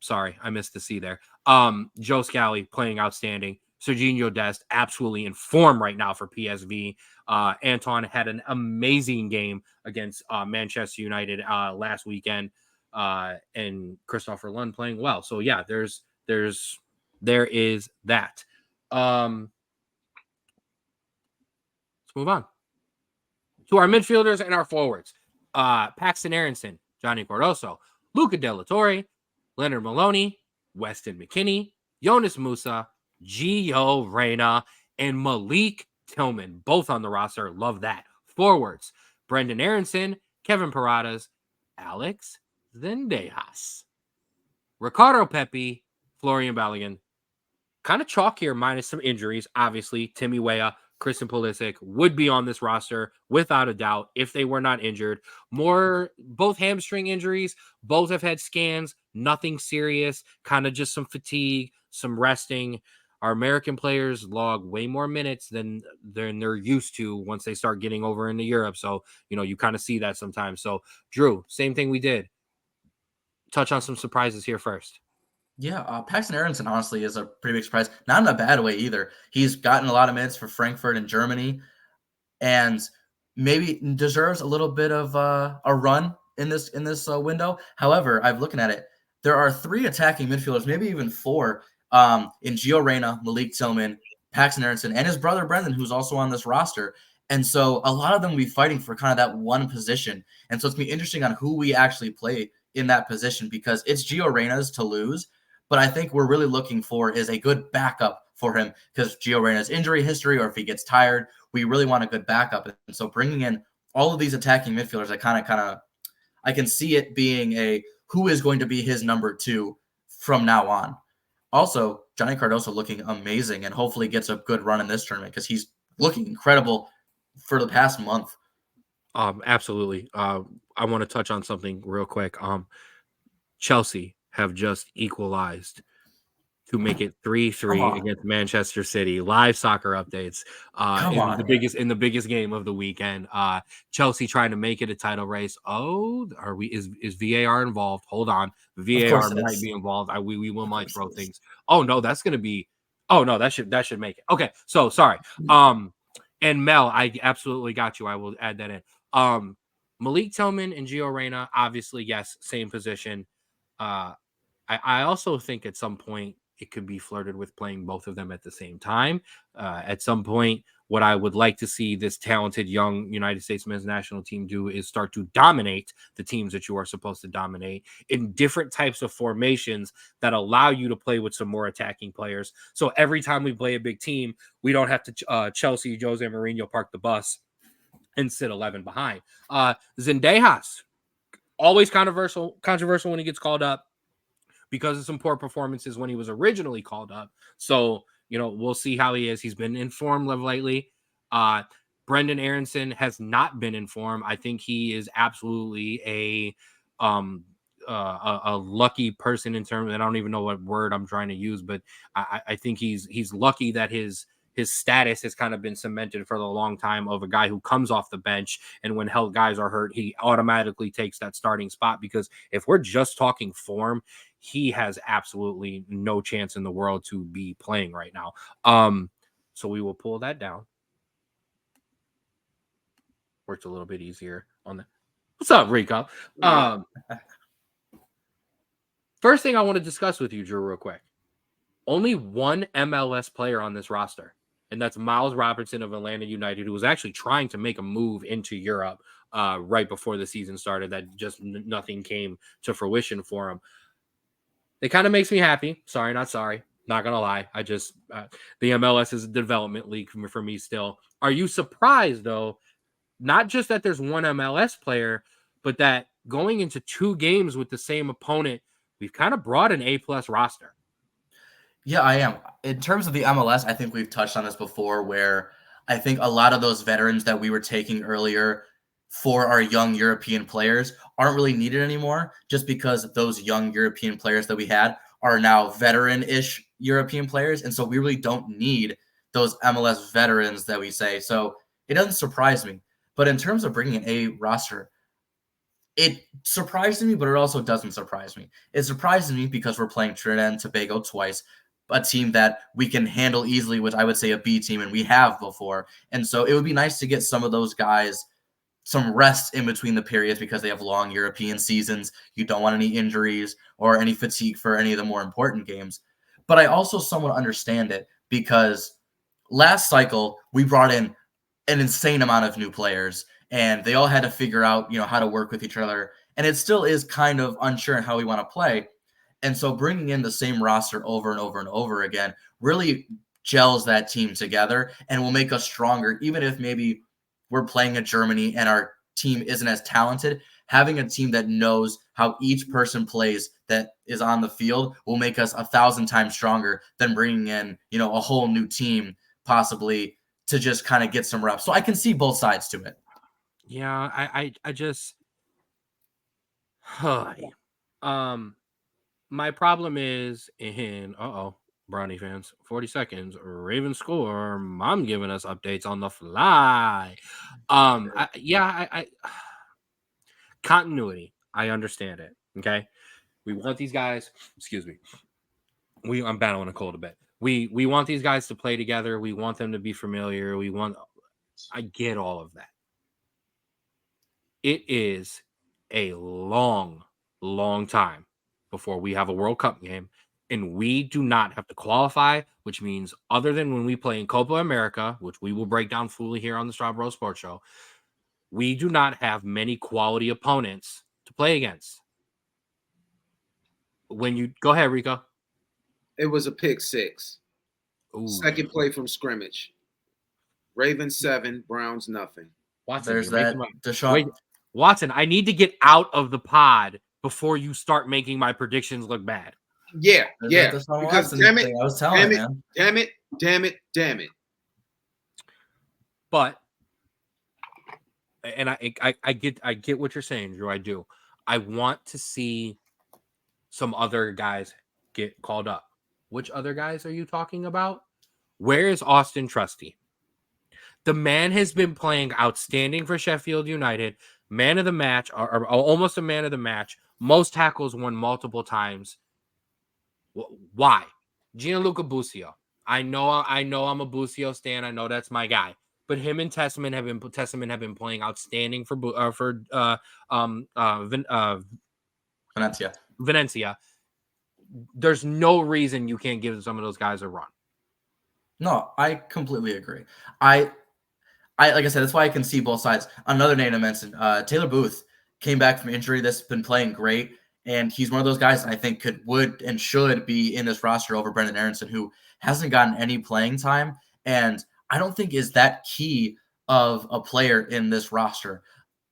Sorry, I missed the C there. Joe Scally playing outstanding. Serginho Dest absolutely in form right now for PSV. Anton had an amazing game against Manchester United last weekend. And Christopher Lund playing well. So yeah, there is that. Let's move on to our midfielders and our forwards. Paxton Aronson, Johnny Cardoso, Luca De La Torre, Leonard Maloney, Weston McKennie, Jonas Musa, Gio Reyna, and Malik Tillman, both on the roster. Love that. Forwards, Brendan Aronson, Kevin Paradas, Alex Zendejas, Ricardo Pepi, Florian Balogun. Kind of chalk here, minus some injuries. Obviously, Timmy Weah, Christian Pulisic would be on this roster without a doubt if they were not injured. Both hamstring injuries, both have had scans, nothing serious, kind of just some fatigue, some resting. Our American players log way more minutes than they're used to once they start getting over into Europe. So, you kind of see that sometimes. So, Drew, same thing we did. Touch on some surprises here first. Yeah, Paxton Aronson, honestly, is a pretty big surprise. Not in a bad way either. He's gotten a lot of minutes for Frankfurt and Germany, and maybe deserves a little bit of a run in this window. However, I'm looking at it. There are 3 attacking midfielders, maybe even 4, in Gio Reyna, Malik Tillman, Paxton Aronson, and his brother Brendan, who's also on this roster. And so a lot of them will be fighting for kind of that one position. And so it's going to be interesting on who we actually play in that position, because it's Gio Reyna's to lose. But I think we're really looking for is a good backup for him, because Gio Reyna's injury history, or if he gets tired, we really want a good backup. And so bringing in all of these attacking midfielders, I can see it being who is going to be his number 2 from now on. Also, Johnny Cardoso looking amazing, and hopefully gets a good run in this tournament, because he's looking incredible for the past month. Absolutely. I want to touch on something real quick. Chelsea have just equalized to make it 3-3 against Manchester City. Live soccer updates in the biggest game of the weekend. Chelsea trying to make it a title race. Oh, is VAR involved? Hold on, VAR might be involved. We might throw things. Oh no, that's gonna be. Oh no, that should make it. Okay, so sorry. And Mel, I absolutely got you. I will add that in. Malik Tillman and Gio Reyna, obviously, yes, same position. I also think at some point it could be flirted with playing both of them at the same time. At some point, what I would like to see this talented young United States men's national team do is start to dominate the teams that you are supposed to dominate in different types of formations that allow you to play with some more attacking players. So every time we play a big team, we don't have to Chelsea, Jose Mourinho park the bus and sit 11 behind. Zendejas, always controversial when he gets called up, because of some poor performances when he was originally called up. So, we'll see how he is. He's been in form lately. Brendan Aronson has not been in form. I think he is absolutely a lucky person in terms of, I don't even know what word I'm trying to use, but I think he's lucky that his status has kind of been cemented for a long time of a guy who comes off the bench, and when guys are hurt, he automatically takes that starting spot, because if we're just talking form, he has absolutely no chance in the world to be playing right now. So we will pull that down. Works a little bit easier on that. What's up, Rico? First thing I want to discuss with you, Drew, real quick. only one MLS player on this roster, and that's Miles Robertson of Atlanta United, who was actually trying to make a move into Europe right before the season started. That just nothing came to fruition for him. It kind of makes me happy. Sorry, not sorry. Not gonna lie. I just the MLS is a development league for me still. Are you surprised though? Not just that there's one MLS player, but that going into 2 games with the same opponent, we've kind of brought an A+ roster. Yeah, I am. In terms of the MLS, I think we've touched on this before, where I think a lot of those veterans that we were taking earlier for our young European players aren't really needed anymore, just because those young European players that we had are now veteran-ish European players. And so we really don't need those MLS veterans that we say. So it doesn't surprise me. But in terms of bringing in a roster, it surprises me, but it also doesn't surprise me. It surprises me because we're playing Trinidad and Tobago twice, a team that we can handle easily with, I would say, a B team, and we have before. And so it would be nice to get some of those guys some rest in between the periods because they have long European seasons. You don't want any injuries or any fatigue for any of the more important games. But I also somewhat understand it because last cycle we brought in an insane amount of new players, and they all had to figure out, how to work with each other. And it still is kind of unsure in how we want to play. And so bringing in the same roster over and over and over again really gels that team together and will make us stronger, even if maybe we're playing a Germany and our team isn't as talented. Having a team that knows how each person plays that is on the field will make us 1,000 times stronger than bringing in, a whole new team possibly to just kind of get some reps. So I can see both sides to it. Yeah, I just my problem is in Brownie fans, 40 seconds, Ravens score. Mom giving us updates on the fly. I continuity. I understand it. Okay. We want these guys, excuse me. I'm battling a cold a bit. We want these guys to play together. We want them to be familiar. I get all of that. It is a long, long time before we have a World Cup game, and we do not have to qualify, which means other than when we play in Copa America, which we will break down fully here on the Straub Sports Show, we do not have many quality opponents to play against. Go ahead, Rico. It was a pick 6. Ooh. Second play from scrimmage. Ravens 7, Browns nothing. Watson, there's that. Wait, Watson, I need to get out of the pod before you start making my predictions look bad. Yeah. Because damn it, I was telling man. Damn it. But, and I get what you're saying, Drew. I do. I want to see some other guys get called up. Which other guys are you talking about? Where is Austin Trusty? The man has been playing outstanding for Sheffield United. Man of the match, or almost a man of the match. Most tackles won multiple times. Why? Gianluca Busio. I know I'm a Busio stan. I know that's my guy. But him and Testament have been playing outstanding for Valencia. There's no reason you can't give some of those guys a run. No, I completely agree. I like I said, that's why I can see both sides. Another name I mentioned, Taylor Booth came back from injury. That's been playing great, and he's one of those guys I think would and should be in this roster over Brendan Aronson, who hasn't gotten any playing time, and I don't think is that key of a player in this roster.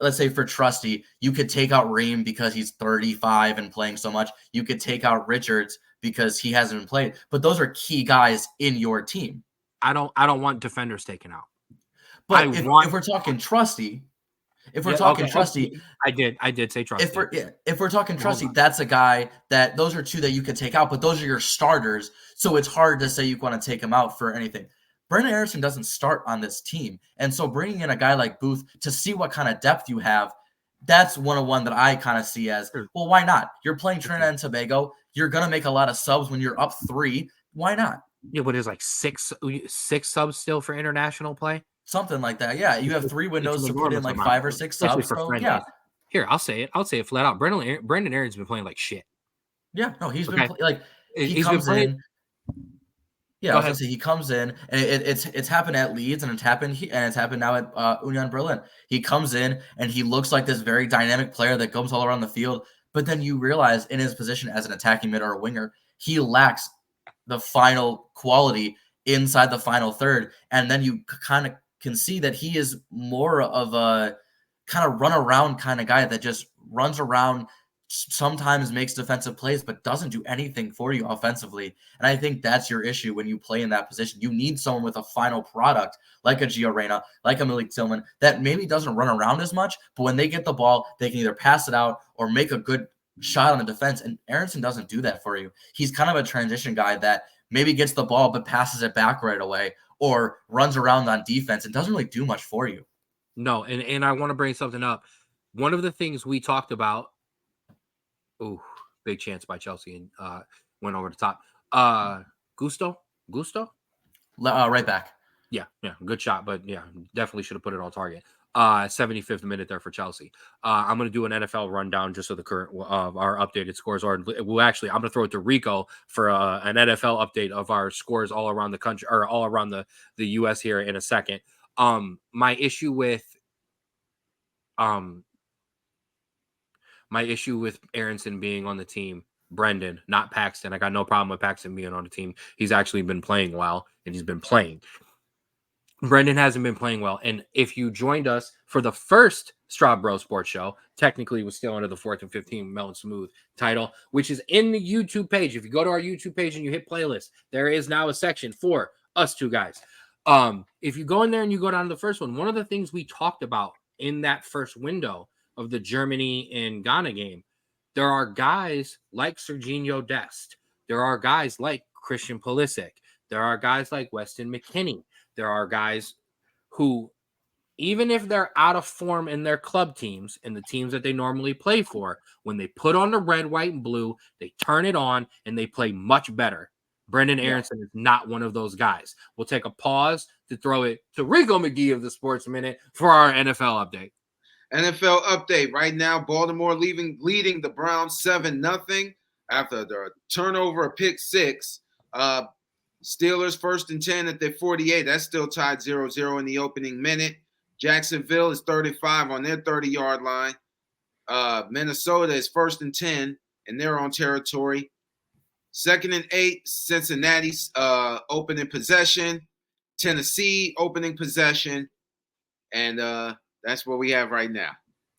Let's say for Trusty, you could take out Ream because he's 35 and playing so much. You could take out Richards because he hasn't been played. But those are key guys in your team. I don't want defenders taken out. But if we're talking Trusty, I did say Trusty. If we're talking Trusty, that's a guy that those are two that you could take out, but those are your starters. So it's hard to say you want to take them out for anything. Brendan Aronson doesn't start on this team. And so bringing in a guy like Booth to see what kind of depth you have, that's one that I kind of see as, well, why not? You're playing Trinidad and Tobago. You're going to make a lot of subs when you're up 3. Why not? Yeah, but there's like six subs still for international play? Something like that. Yeah, you have 3 windows to put in like 5 or 6 subs. So, yeah. Here, I'll say it flat out. Brendan Aaron's been playing like shit. Yeah, no, he's been like he comes in. Yeah, I Go was gonna ahead. say he comes in, and it's happened at Leeds, and it's happened now at Union Berlin. He comes in and he looks like this very dynamic player that goes all around the field, but then you realize in his position as an attacking mid or a winger, he lacks the final quality inside the final third, and then you kind of can see that he is more of a kind of run around kind of guy that just runs around, sometimes makes defensive plays, but doesn't do anything for you offensively. And I think that's your issue when you play in that position. You need someone with a final product like a Gio Reyna, like a Malik Tillman, that maybe doesn't run around as much, but when they get the ball, they can either pass it out or make a good shot on the defense. And Aronson doesn't do that for you. He's kind of a transition guy that maybe gets the ball but passes it back right away or runs around on defense and doesn't really do much for you. No, and I want to bring something up. One of the things we talked about. Oh, big chance by Chelsea and went over the top. Gusto. Right back. Yeah, good shot, but yeah, definitely should have put it on target. 75th minute there for Chelsea. I'm going to do an NFL rundown just so the current of our updated scores are. Well, actually, I'm going to throw it to Rico for an NFL update of our scores all around the country or all around the U.S. here in a second. My issue with Aronson being on the team, Brendan, not Paxton. I got no problem with Paxton being on the team. He's actually been playing well, and he's been playing. Brendan hasn't been playing well. And if you joined us for the first Straub Bro Sports Show, technically it was still under the 4th and 15 Melon Smooth title, which is in the YouTube page. If you go to our YouTube page and you hit playlist, there is now a section for us two guys. If you go in there and you go down to the first one of the things we talked about in that first window of the Germany and Ghana game, there are guys like Serginho Dest. There are guys like Christian Pulisic. There are guys like Weston McKennie. There are guys who, even if they're out of form in their club teams and the teams that they normally play for, when they put on the red, white, and blue, they turn it on and they play much better. Brendan Aronson is not one of those guys. We'll take a pause to throw it to Rico McGee of the Sports Minute for our NFL update. NFL update right now. Baltimore leading the Browns 7-0 after the turnover of pick six. Steelers 1st and 10 at their 48. That's still tied 0-0 in the opening minute. Jacksonville is 35 on their 30-yard line. Minnesota is 1st and 10 in their own territory. 2nd and 8, Cincinnati's opening possession. Tennessee opening possession. And that's what we have right now.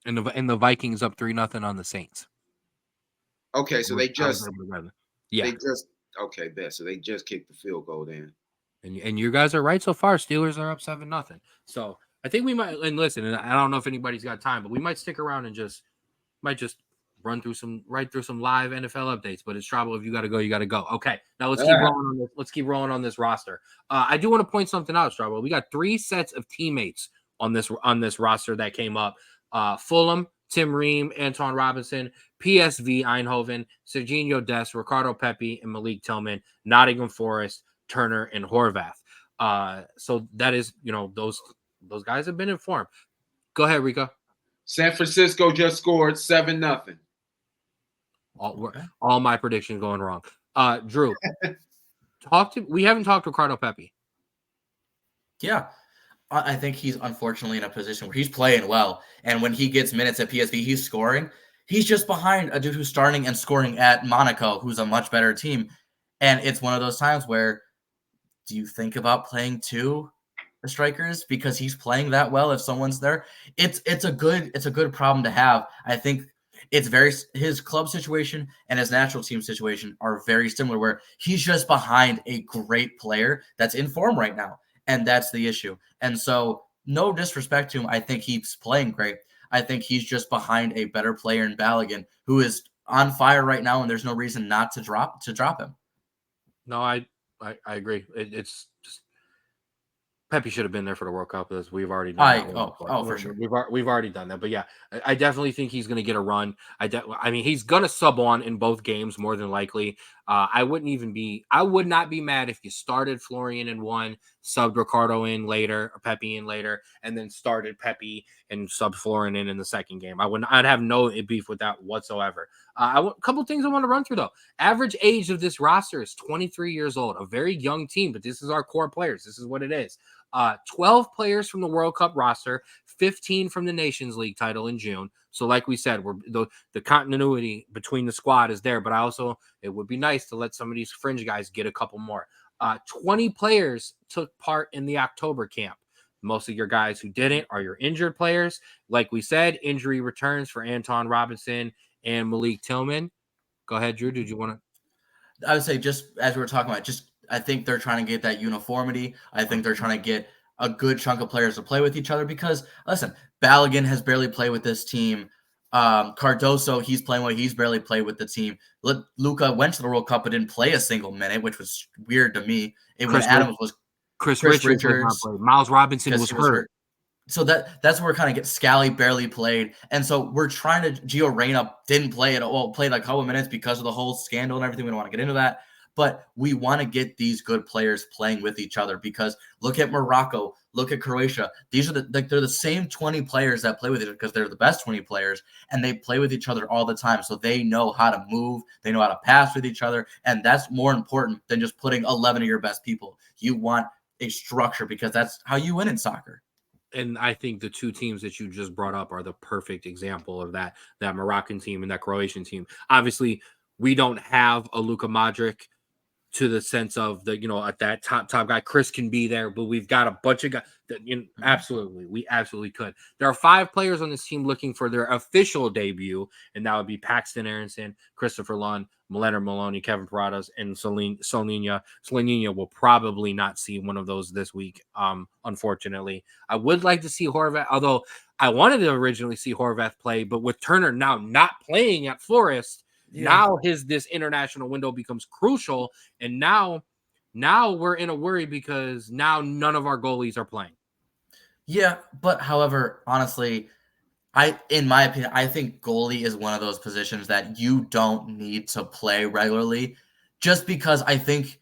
And the Vikings up 3-0 on the Saints. Okay, so they just kicked the field goal then. And you guys are right so far. Steelers are up 7-0. So I think we might, and listen, and I don't know if anybody's got time, but we might stick around and just run through some live NFL updates. But it's trouble. If you got to go, you got to go. Okay, now let's keep rolling on this. Let's keep rolling on this roster. I do want to point something out, Strabo. We got 3 sets of teammates on this roster that came up. Fulham, Tim Ream, Anton Robinson, PSV Eindhoven, Serginho Dest, Ricardo Pepi, and Malik Tillman, Nottingham Forest, Turner, and Horvath. So that is, those guys have been informed. Go ahead, Rico. San Francisco just scored 7-0. All my predictions going wrong. Drew, we haven't talked to Ricardo Pepi. Yeah. I think he's unfortunately in a position where he's playing well. And when he gets minutes at PSV, he's scoring. He's just behind a dude who's starting and scoring at Monaco, who's a much better team. And it's one of those times where, do you think about playing 2 strikers because he's playing that well if someone's there? It's a good problem to have. I think it's his club situation and his national team situation are very similar, where he's just behind a great player that's in form right now. And that's the issue. And so, no disrespect to him, I think he's playing great. I think he's just behind a better player in Balogun, who is on fire right now, and there's no reason not to drop him. No, I agree. It's just Pepe should have been there for the World Cup, as we've already done. For sure. We've already done that. But yeah, I definitely think he's going to get a run. I mean, he's going to sub on in both games more than likely. I would not be mad if you started Florian in one, subbed Ricardo in later, or Pepe in later, and then started Pepe and subbed Florian in the second game. I'd have no beef with that whatsoever. A couple things I want to run through though. Average age of this roster is 23 years old, a very young team, but this is our core players. This is what it is. 12 players from the World Cup roster, 15 from the Nations League title in June. So like we said, the continuity between the squad is there, but it would be nice to let some of these fringe guys get a couple more. 20 players took part in the October camp. Most of your guys who didn't are your injured players. Like we said, injury returns for Anton Robinson and Malik Tillman. Go ahead, Drew. Did you want to? I would say, just as we were talking about, I think they're trying to get that uniformity. I think they're trying to get a good chunk of players to play with each other because, listen, Balogun has barely played with this team. Cardoso, he's playing what he's barely played with the team. Luka went to the World Cup but didn't play a single minute, which was weird to me. Chris Richards, Miles Robinson was hurt. So that's where we're kind of get Scally barely played. And so we're trying to Gio Reyna didn't play at all, played like a couple minutes because of the whole scandal and everything. We don't want to get into that. But we want to get these good players playing with each other because look at Morocco, look at Croatia. These are they're the same 20 players that play with each other because they're the best 20 players and they play with each other all the time. So they know how to move, they know how to pass with each other, and that's more important than just putting 11 of your best people. You want a structure because that's how you win in soccer. And I think the two teams that you just brought up are the perfect example of that Moroccan team and that Croatian team. Obviously, we don't have a Luka Modric to the sense of at that top guy. Chris can be there, but we've got a bunch of guys that we absolutely could. There are 5 players on this team looking for their official debut, and that would be Paxton Aronson, Christopher Lund, Leonard Maloney, Kevin Paradas, and Solnina. Solnina will probably not see one of those this week, unfortunately. I would like to see Horvath, although I wanted to originally see Horvath play, but with Turner now not playing at Forest, now this international window becomes crucial, and now we're in a worry because now none of our goalies are playing. Yeah, but however, honestly, in my opinion, I think goalie is one of those positions that you don't need to play regularly, just because I think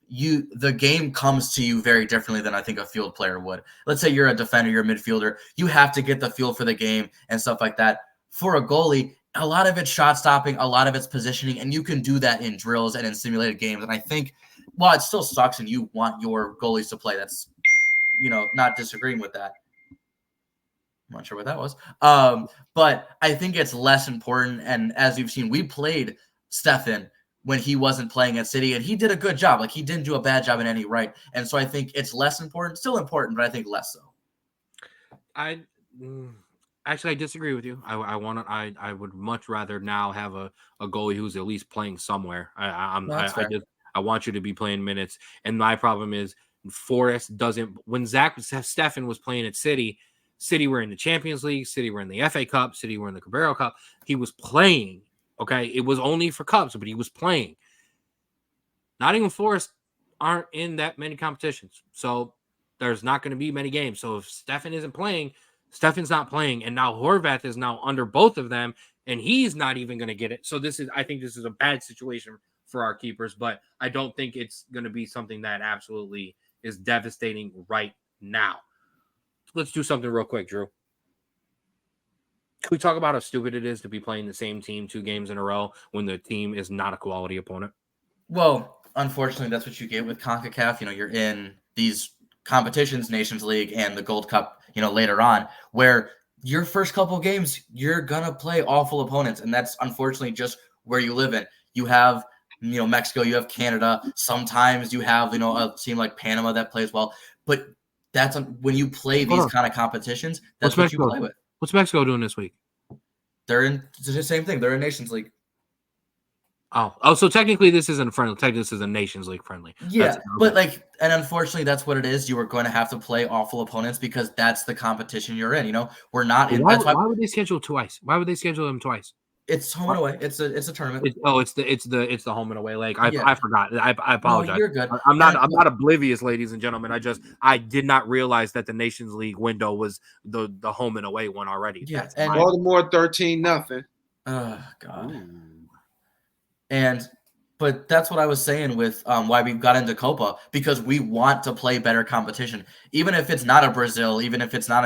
the game comes to you very differently than I think a field player would. Let's say you're a defender, you're a midfielder, you have to get the feel for the game and stuff like that. For a goalie, a lot of it's shot stopping, a lot of it's positioning, and you can do that in drills and in simulated games. And I think while it still sucks and you want your goalies to play, that's, not disagreeing with that. I'm not sure what that was. But I think it's less important. And as you've seen, we played Stefan when he wasn't playing at City, and he did a good job. Like, he didn't do a bad job in any right. And so I think it's less important, still important, but I think less so. Actually, I disagree with you. I would much rather now have a goalie who's at least playing somewhere. I want you to be playing minutes. And my problem is Forest doesn't. When Stefan was playing at City were in the Champions League, City were in the FA Cup, City were in the Carabao Cup. He was playing. Okay, it was only for cups, but he was playing. Nottingham Forest aren't in that many competitions, so there's not going to be many games. So if Stefan isn't playing, Stefan's not playing, and now Horvath is now under both of them, and he's not even going to get it. So I think this is a bad situation for our keepers, but I don't think it's going to be something that absolutely is devastating right now. Let's do something real quick, Drew. Can we talk about how stupid it is to be playing the same team 2 games in a row when the team is not a quality opponent? Well, unfortunately, that's what you get with CONCACAF. You're in these competitions, Nations League and the Gold Cup, later on, where your first couple games, you're going to play awful opponents. And that's unfortunately just where you live in. You have, Mexico, you have Canada. Sometimes you have, a team like Panama that plays well. But that's when you play these kind of competitions, that's what you play with. What's Mexico doing this week? They're in the same thing. They're in Nations League. Oh, so technically this isn't friendly. Technically this is a Nations League friendly. Yeah, but and unfortunately that's what it is. You are going to have to play awful opponents because that's the competition you're in. We're not in. Why would they schedule twice? Why would they schedule them twice? It's home and away. It's a tournament. It's the home and away leg. I forgot. I apologize. No, you're good. I'm not oblivious, ladies and gentlemen. I did not realize that the Nations League window was the home and away one already. Yeah, and Baltimore 13-0. Oh God. Ooh. And But that's what I was saying with why we got into Copa, because we want to play better competition, even if it's not a Brazil, even if it's not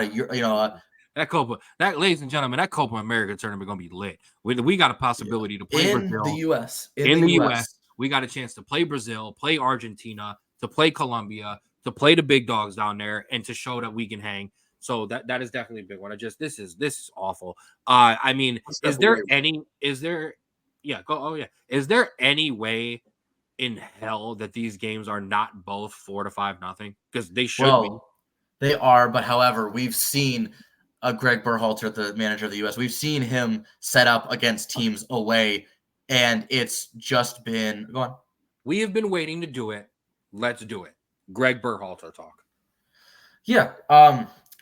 That Copa, ladies and gentlemen, that Copa America tournament gonna be lit. We got a possibility to play in the Brazil U.S. in the U.S. We got a chance to play Brazil, play Argentina, to play Colombia, to play the big dogs down there, and to show that we can hang. So that is definitely a big one. This is awful. I mean, is there yeah, go oh yeah. Is there any way in hell that these games are not both 4-5-0? Because they should be. Well, they are, but however, we've seen Greg Berhalter, the manager of the U.S. We've seen him set up against teams away, and it's just been go on. We have been waiting to do it. Let's do it. Greg Berhalter talk. Yeah.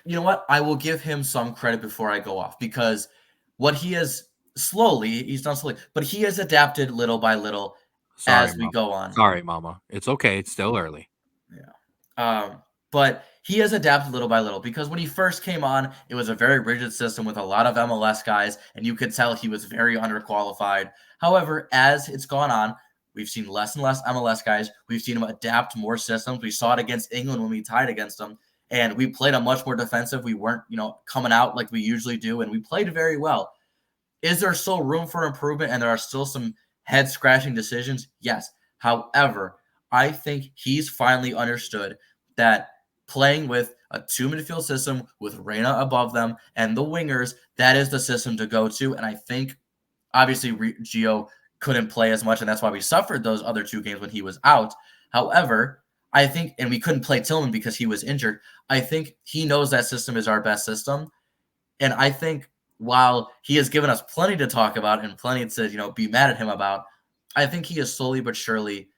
You know what? I will give him some credit before I go off, because what he has he's done slowly, but he has adapted little by little Sorry, as we Mama. go on. Sorry, Mama. It's okay. It's still early. Yeah. But he has adapted little by little, because when he first came on, it was a very rigid system with a lot of MLS guys, and you could tell he was very underqualified. However, as it's gone on, we've seen less and less MLS guys. We've seen him adapt more systems. We saw it against England when we tied against them, and we played a much more defensive. We weren't, coming out like we usually do, and we played very well. Is there still room for improvement, and there are still some head-scratching decisions? Yes. However, I think he's finally understood that playing with a two midfield system with Reina above them and the wingers, that is the system to go to. And I think, obviously, Gio couldn't play as much, and that's why we suffered those other two games when he was out. However, I think, and we couldn't play Tillman because he was injured, I think he knows that system is our best system. And I think while he has given us plenty to talk about and plenty to, be mad at him about, I think he is slowly but surely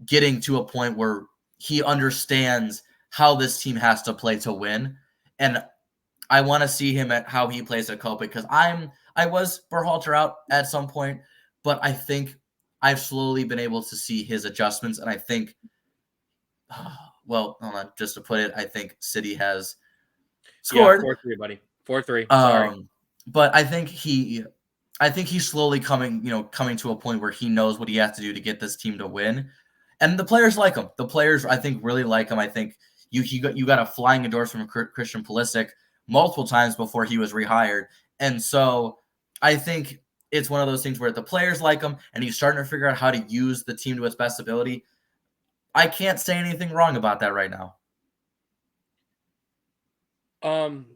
getting to a point where he understands how this team has to play to win. And I want to see him at how he plays at Copa, because I was Berhalter out at some point, but I think I've slowly been able to see his adjustments. And I think, well, hold on, just to put it, I think City has scored. Yeah, 4-3, buddy. 4-3. Sorry. But I think he's slowly coming to a point where he knows what he has to do to get this team to win. And the players like him. The players, I think, really like him. I think you got a flying endorsement from Christian Pulisic multiple times before he was rehired. And so I think it's one of those things where the players like him, and he's starting to figure out how to use the team to its best ability. I can't say anything wrong about that right now.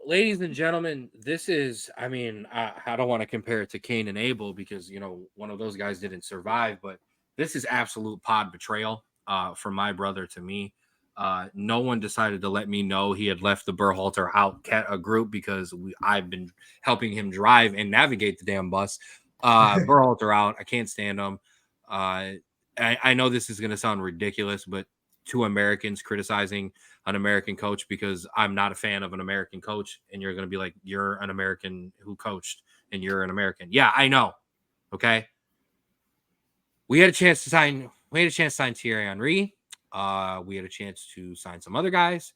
Ladies and gentlemen, this is, I mean, I don't want to compare it to Cain and Abel because, one of those guys didn't survive, but this is absolute pod betrayal from my brother to me. No one decided to let me know he had left the Berhalter out group because I've been helping him drive and navigate the damn bus. Berhalter out. I can't stand him. I know this is going to sound ridiculous, but two Americans criticizing an American coach because I'm not a fan of an American coach, and you're going to be like, you're an American who coached and you're an American. Yeah, I know. Okay. We had a chance to sign Thierry Henry. We had a chance to sign some other guys.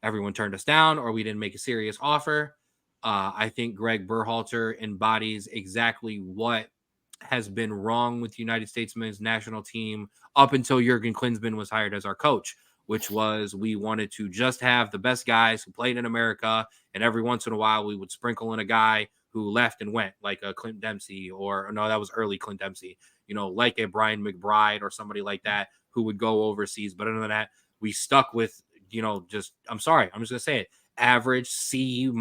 Everyone turned us down, or we didn't make a serious offer. I think Greg Berhalter embodies exactly what has been wrong with the United States men's national team up until Jurgen Klinsmann was hired as our coach, which was we wanted to just have the best guys who played in America, and every once in a while we would sprinkle in a guy who left and went, like a Clint Dempsey, or no, that was early Clint Dempsey, like a Brian McBride or somebody like that who would go overseas. But other than that, we stuck with, I'm sorry, I'm just going to say it, average C-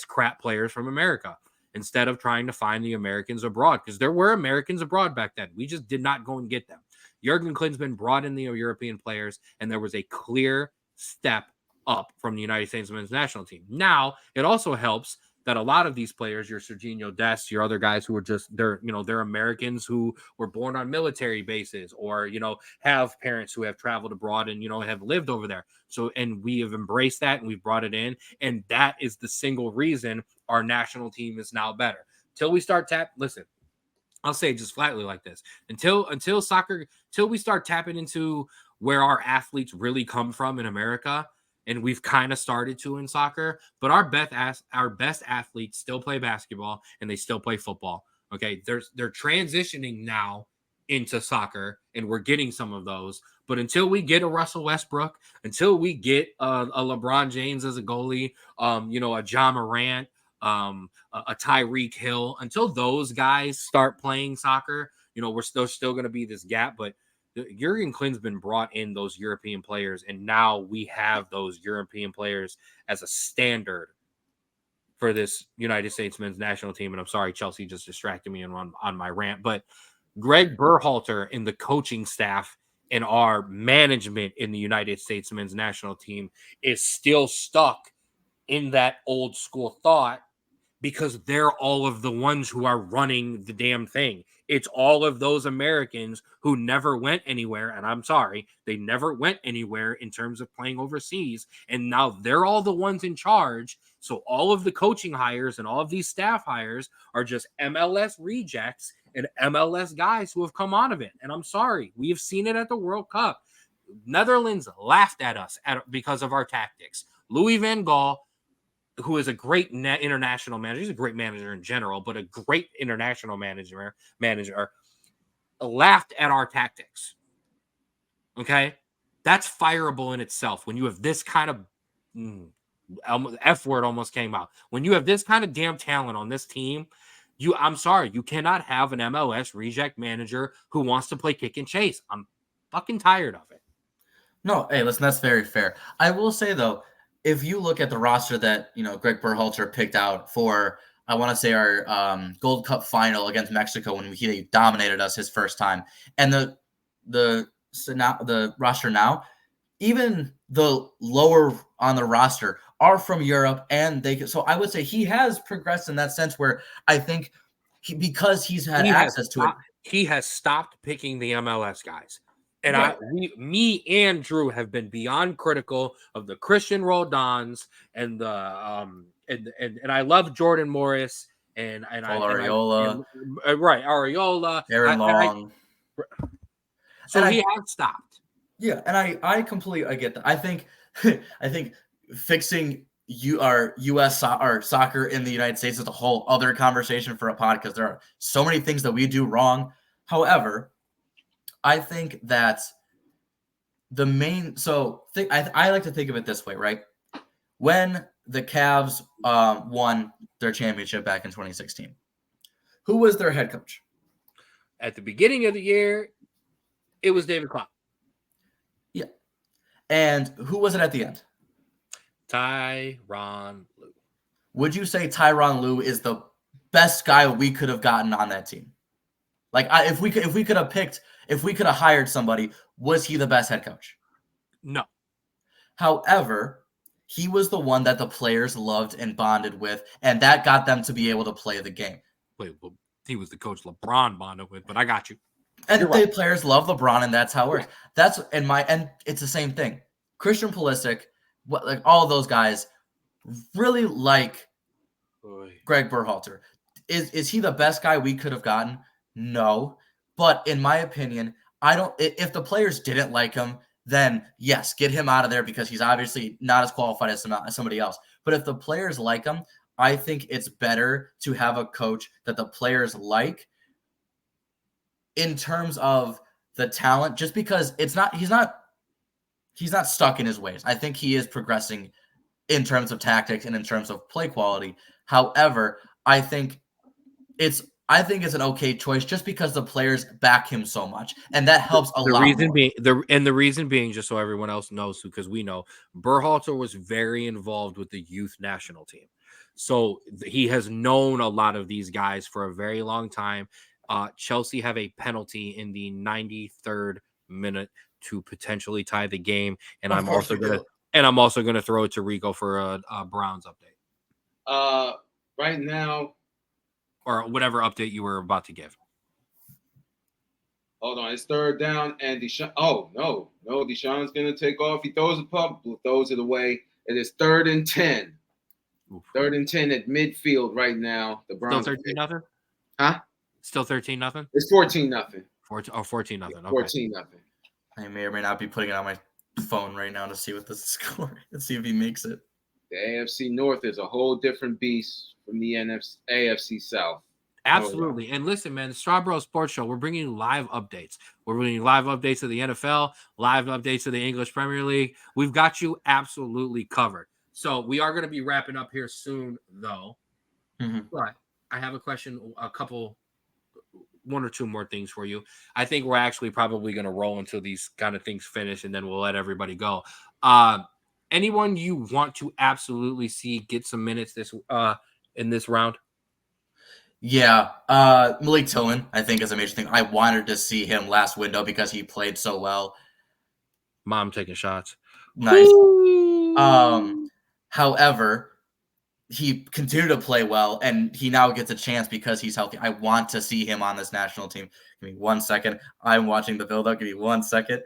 crap players from America instead of trying to find the Americans abroad, because there were Americans abroad back then. We just did not go and get them. Jurgen Klinsmann brought in the European players, and there was a clear step up from the United States men's national team. Now, it also helps that a lot of these players, your Serginho Dest, your other guys who are just, they're Americans who were born on military bases, or, have parents who have traveled abroad and, have lived over there. So, and we have embraced that and we've brought it in. And that is the single reason our national team is now better. Till we start listen, I'll say it just flatly like this. Until we start tapping into where our athletes really come from in America, and we've kind of started to in soccer, but our best athletes still play basketball and they still play football. Okay, they're transitioning now into soccer, and we're getting some of those. But until we get a Russell Westbrook, until we get a LeBron James as a goalie, a John Morant, a Tyreek Hill, until those guys start playing soccer, we're still going to be this gap. But Jurgen Klinsmann been brought in those European players, and now we have those European players as a standard for this United States men's national team. And I'm sorry, Chelsea just distracted me on my rant, but Greg Berhalter and the coaching staff and our management in the United States men's national team is still stuck in that old school thought, because they're all of the ones who are running the damn thing. It's all of those Americans who never went anywhere. And I'm sorry, they never went anywhere in terms of playing overseas. And now they're all the ones in charge. So all of the coaching hires and all of these staff hires are just MLS rejects and MLS guys who have come out of it. And I'm sorry, we have seen it at the World Cup. Netherlands laughed at us because of our tactics. Louis van Gaal, who is a great international manager. He's a great manager in general, but a great international manager laughed at our tactics. Okay? That's fireable in itself. When you have this kind of F word almost came out. When you have this kind of damn talent on this team, I'm sorry, you cannot have an MLS reject manager who wants to play kick and chase. I'm fucking tired of it. No, hey, listen, that's very fair. I will say, though, if you look at the roster that, Greg Berhalter picked out for, I want to say, our Gold Cup final against Mexico when he dominated us his first time, and the roster now, even the lower on the roster are from Europe, and so I would say he has progressed in that sense, where I think because he's had access to it, he has stopped picking the MLS guys. And right. me and Drew have been beyond critical of the Christian Roldans and the and I love Jordan Morris and Areola, right, Areola, Aaron Long. So he has stopped. Yeah, and I completely get that. I think fixing our U.S. or soccer in the United States is a whole other conversation for a pod, because there are so many things that we do wrong. However, I think that the main I like to think of it this way, right? When the Cavs won their championship back in 2016, who was their head coach? At the beginning of the year, it was David Klopp. Yeah. And who was it at the end? Tyronn Lue. Would you say Tyronn Lue is the best guy we could have gotten on that team? Like, if we could have hired somebody, was he the best head coach? No. However, he was the one that the players loved and bonded with, and that got them to be able to play the game. Wait, well, he was the coach LeBron bonded with, but I got you. And the players love LeBron, and that's how it works. That's and it's the same thing. Christian Pulisic, like all of those guys, really like Greg Berhalter. Is he the best guy we could have gotten? No, but in my opinion, if the players didn't like him, then yes, get him out of there, because he's obviously not as qualified as somebody else. But if the players like him, I think it's better to have a coach that the players like in terms of the talent, just because he's not stuck in his ways. I think he is progressing in terms of tactics and in terms of play quality. However, I think it's an okay choice just because the players back him so much, and that helps a lot. The reason being, just so everyone else knows, because we know Berhalter was very involved with the youth national team, so he has known a lot of these guys for a very long time. Chelsea have a penalty in the 93rd minute to potentially tie the game, and I'm also gonna throw it to Rico for a Browns update. Right now, or whatever update you were about to give. Hold on, it's third down, and Deshaun. Oh no, Deshaun's gonna take off. He throws a puck, throws it away. It is 3rd and 10. Oof. 3rd and 10 at midfield right now. The Browns still 13-0. Huh? Still 13-0. It's 14-0. 14-0. Okay. 14-0. I may or may not be putting it on my phone right now to see what the score. Let's see if he makes it. The AFC North is a whole different beast from the AFC South. Absolutely. And listen, man, the Straub Sports Show, we're bringing you live updates. We're bringing you live updates of the NFL, live updates of the English Premier League. We've got you absolutely covered. So we are going to be wrapping up here soon, though. But I have a question, one or two more things for you. I think we're actually probably going to roll until these kind of things finish, and then we'll let everybody go. Anyone you want to absolutely see get some minutes in this round? Yeah, Malik Tillman, I think, is a major thing. I wanted to see him last window because he played so well. Mom taking shots. Nice. However, he continued to play well, and he now gets a chance because he's healthy. I want to see him on this national team. Give me 1 second. I'm watching the build-up. Give me 1 second.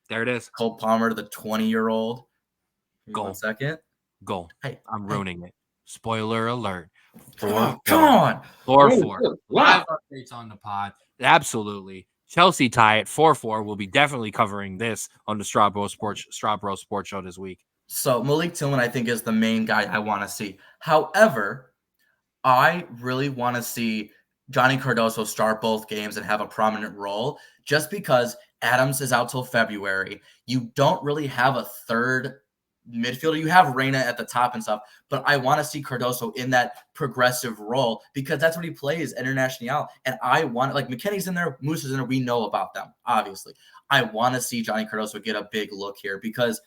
There it is. Cole Palmer, the 20-year-old. Go. 1 second. Go. Hey, I'm ruining it. Spoiler alert. Come on. 4-4. Live updates on the pod. Absolutely. Chelsea tie at 4-4. We'll be definitely covering this on the Straub Sports Show this week. So Malik Tillman, I think, is the main guy I want to see. However, I really want to see Johnny Cardoso start both games and have a prominent role just because Adams is out till February. You don't really have a third midfielder. You have Reyna at the top and stuff, but I want to see Cardoso in that progressive role because that's what he plays International. And I want, like, McKennie's in there, Moose is in there. We know about them, obviously. I want to see Johnny Cardoso get a big look here because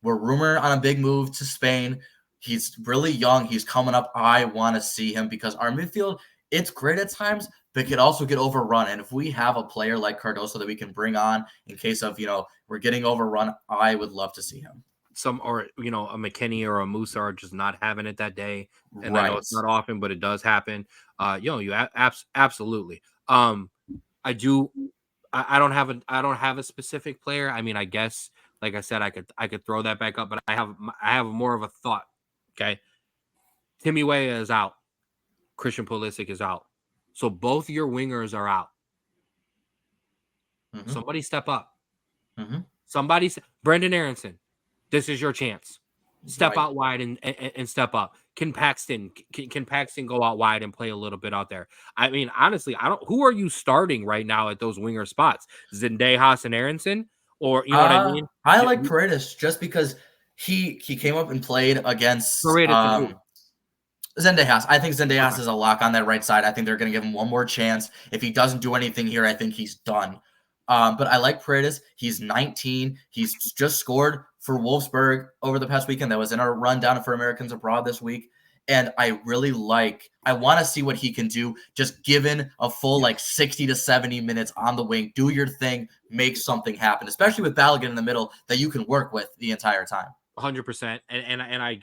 we're rumored on a big move to Spain. He's really young. He's coming up. I want to see him because our midfield, it's great at times, but it can also get overrun. And if we have a player like Cardoso that we can bring on in case of, we're getting overrun, I would love to see him. A McKennie or a Musa are just not having it that day. And I know it's not often, but it does happen. Absolutely. I don't have a specific player. I mean, I guess, like I said, I could throw that back up, but I have more of a thought. Okay. Timmy Weah is out. Christian Pulisic is out. So both your wingers are out. Mm-hmm. Somebody step up. Mm-hmm. Brendan Aronson, this is your chance. Step out wide and step up. Can Paxton go out wide and play a little bit out there? I mean, honestly, who are you starting right now at those winger spots? Zendejas and Aronson? Or you know what I mean? I like Paredes just because he came up and played against Zendejas. I think Zendejas is a lock on that right side. I think they're going to give him one more chance. If he doesn't do anything here, I think he's done. But I like Paredes. He's 19. He's just scored for Wolfsburg over the past weekend. That was in our rundown for Americans Abroad this week. And I want to see what he can do, just given a full 60 to 70 minutes on the wing. Do your thing, make something happen, especially with Balogun in the middle that you can work with the entire time. 100%. And I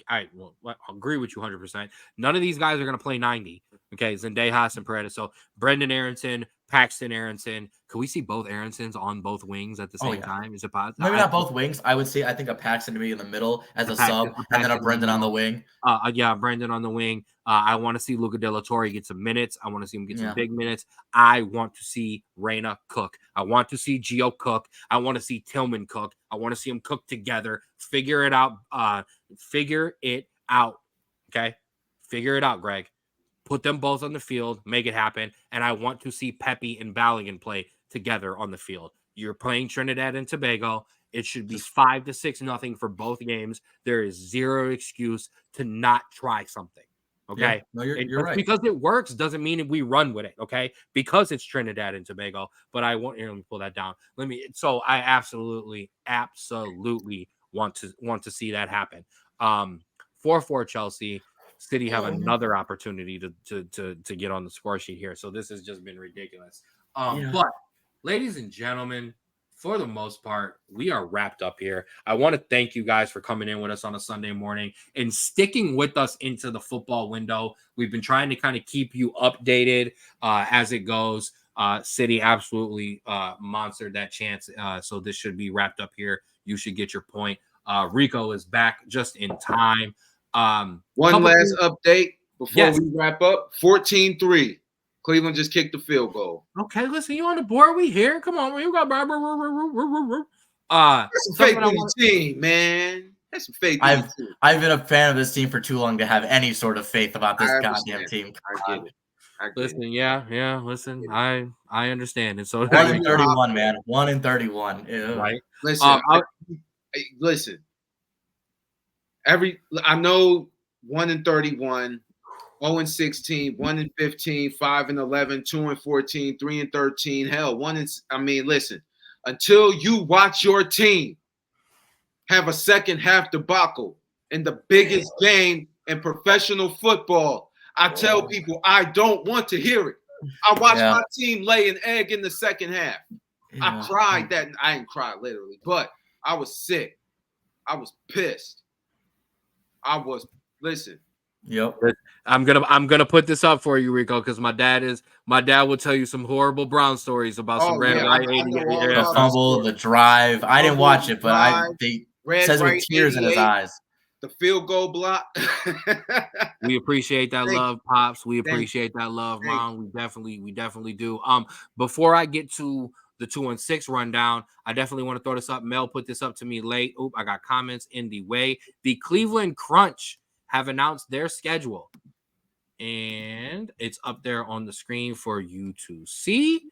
agree with you 100%. None of these guys are going to play 90. Okay, Zendejas and Paredes. So Brendan Aronson, Paxton Aronson. Could we see both Aronsons on both wings at the same time? Is it possible? Maybe not both wings. I think a Paxton to be in the middle as a sub, and then a Brendan on the wing. Brendan on the wing. I want to see Luca De La Torre get some minutes. I want to see him get some big minutes. I want to see Reyna cook. I want to see Gio cook. I want to see Tillman cook. I want to see them cook together. Figure it out. Okay? Figure it out, Greg. Put them both on the field, make it happen. And I want to see Pepe and Balogun play together on the field. You're playing Trinidad and Tobago. It should be 5-6-0 for both games. There is zero excuse to not try something. Okay. Yeah, no, you're right. Because it works doesn't mean we run with it. Okay. Because it's Trinidad and Tobago. But let me pull that down. So I absolutely want to see that happen. 4-4 Chelsea. City have another opportunity to get on the score sheet here. So this has just been ridiculous. But ladies and gentlemen, for the most part, we are wrapped up here. I want to thank you guys for coming in with us on a Sunday morning and sticking with us into the football window. We've been trying to kind of keep you updated as it goes. City absolutely monstered that chance. So this should be wrapped up here. You should get your point. Rico is back just in time. One last update before we wrap up. 14-3. Cleveland just kicked the field goal. Okay, listen, you on the board? We here? Come on, you got That's some faith in the team, man. That's some faith. I've been a fan of this team for too long to have any sort of faith about this goddamn team. I get it. Listen, yeah. Listen, I understand, and so 1-31, man. 1-31. Ew. right. Listen, listen. I know 1-31, 0-16, 1-15, 5-11, 2-14, 3-13. Hell, listen. Until you watch your team have a second half debacle in the biggest game in professional football, I tell people I don't want to hear it. I watched my team lay an egg in the second half. I cried that. I didn't cry literally, but I was sick. I was pissed. Listen. Yep. I'm gonna put this up for you, Rico, because my dad will tell you some horrible Brown stories about some red right 88. The fumble, the drive. I didn't watch it, but says with tears in his eyes. The field goal block. We appreciate that love, Pops. We appreciate that love, Mom. We definitely do. Before I get to the 2-6 rundown, I definitely want to throw this up. Mel put this up to me late. Oop, I got comments in the way. The Cleveland Crunch have announced their schedule, and it's up there on the screen for you to see.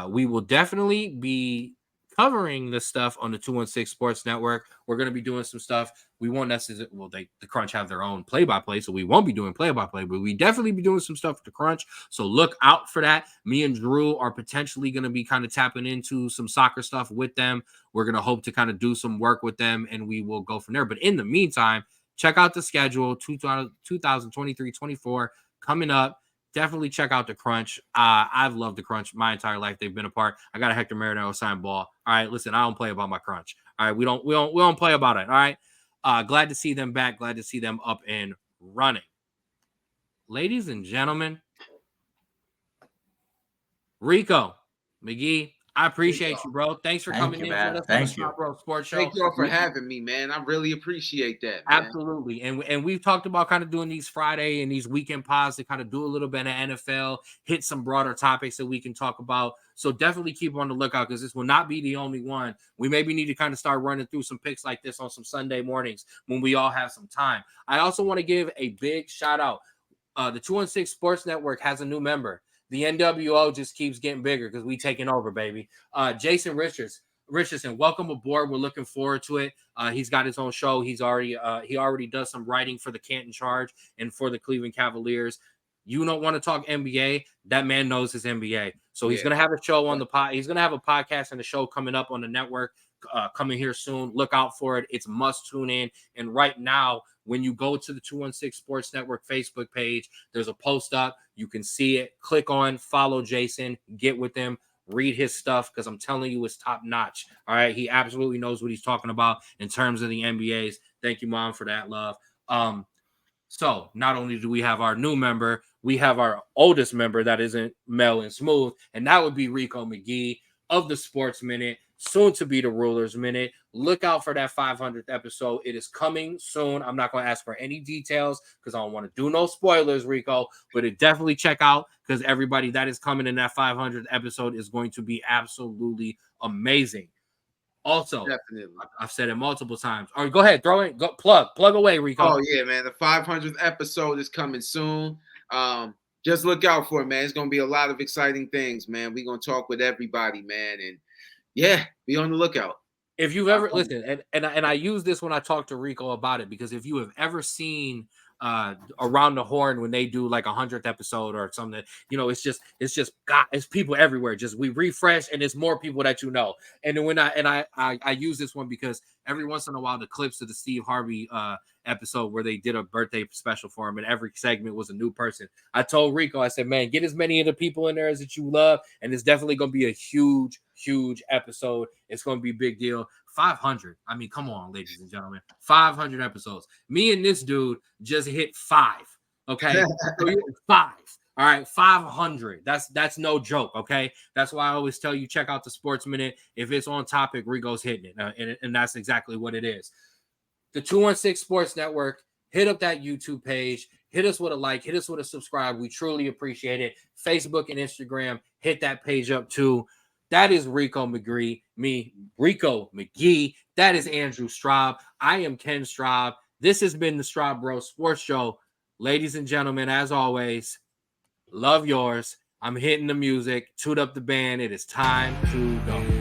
We will definitely be covering this stuff on the 216 Sports Network. We're going to be doing some stuff. We won't necessarily, the Crunch have their own play-by-play, so we won't be doing play-by-play, but we definitely be doing some stuff with the Crunch. So look out for that. Me and Drew are potentially going to be kind of tapping into some soccer stuff with them. We're going to hope to kind of do some work with them, and we will go from there. But in the meantime, check out the schedule, 2023-24 coming up. Definitely check out the Crunch. I've loved the Crunch my entire life. They've been a part. I got a Hector Marinero signed ball. All right, listen, I don't play about my Crunch. All right, we don't play about it. All right. Glad to see them back. Glad to see them up and running. Ladies and gentlemen, Rico, McGee, I appreciate you, bro. Thanks for coming in. Thank you, bro. Sports Show. Thank you all for having me, man. I really appreciate that, man. Absolutely. And we've talked about kind of doing these Friday and these weekend pods to kind of do a little bit of NFL, hit some broader topics that we can talk about. So definitely keep on the lookout, because this will not be the only one. We maybe need to kind of start running through some picks like this on some Sunday mornings when we all have some time. I also want to give a big shout out. The 216 Sports Network has a new member. The NWO just keeps getting bigger because we taking over, baby. Jason Richardson, welcome aboard. We're looking forward to it. He's got his own show. He already does some writing for the Canton Charge and for the Cleveland Cavaliers. You don't want to talk NBA. That man knows his NBA. So he's going to have a show on the pod. He's going to have a podcast and a show coming up on the network coming here soon. Look out for it. It's must tune in. And right now, when you go to the 216 Sports Network Facebook page, there's a post up. You can see it. Click on, follow Jason, get with him, read his stuff, because I'm telling you, it's top notch. All right. He absolutely knows what he's talking about in terms of the NBAs. Thank you, Mom, for that love. So not only do we have our new member, we have our oldest member that isn't Mel and Smooth, and that would be Rico McGee of the Sports Minute, soon to be the Rulers Minute. Look out for that 500th episode. It is coming soon. I'm not going to ask for any details because I don't want to do no spoilers, Rico, but it definitely check out, because everybody that is coming in that 500th episode is going to be absolutely amazing. Also, definitely, I've said it multiple times. All right, go ahead, plug away, Rico. Oh yeah, man, the 500th episode is coming soon. Just look out for it, man. It's gonna be a lot of exciting things, man. We're gonna talk with everybody, man, and yeah, be on the lookout. If you've ever listened, and I use this when I talk to Rico about it, because if you have ever seen Around the Horn when they do like 100th episode or something, it's people everywhere. Just we refresh, and it's more people that you know. And then when I use this one because every once in a while the clips of the Steve Harvey episode where they did a birthday special for him, and every segment was a new person. I told Rico, I said, man, get as many of the people in there as that you love, and it's definitely gonna be a huge episode. It's gonna be a big deal. 500. I mean, come on, ladies and gentlemen. 500 episodes. Me and this dude just hit 5. Okay, so you hit 5. All right, 500. That's no joke. Okay, that's why I always tell you, check out the Sports Minute. If it's on topic, Rico's hitting it, and that's exactly what it is. The 216 Sports Network. Hit up that YouTube page. Hit us with a like. Hit us with a subscribe. We truly appreciate it. Facebook and Instagram. Hit that page up too. That is Rico McGee, Rico McGee. That is Andrew Straub. I am Ken Straub. This has been the Straub Bros Sports Show. Ladies and gentlemen, as always, Love yours. I'm hitting the music. Toot up the band. It is time to go.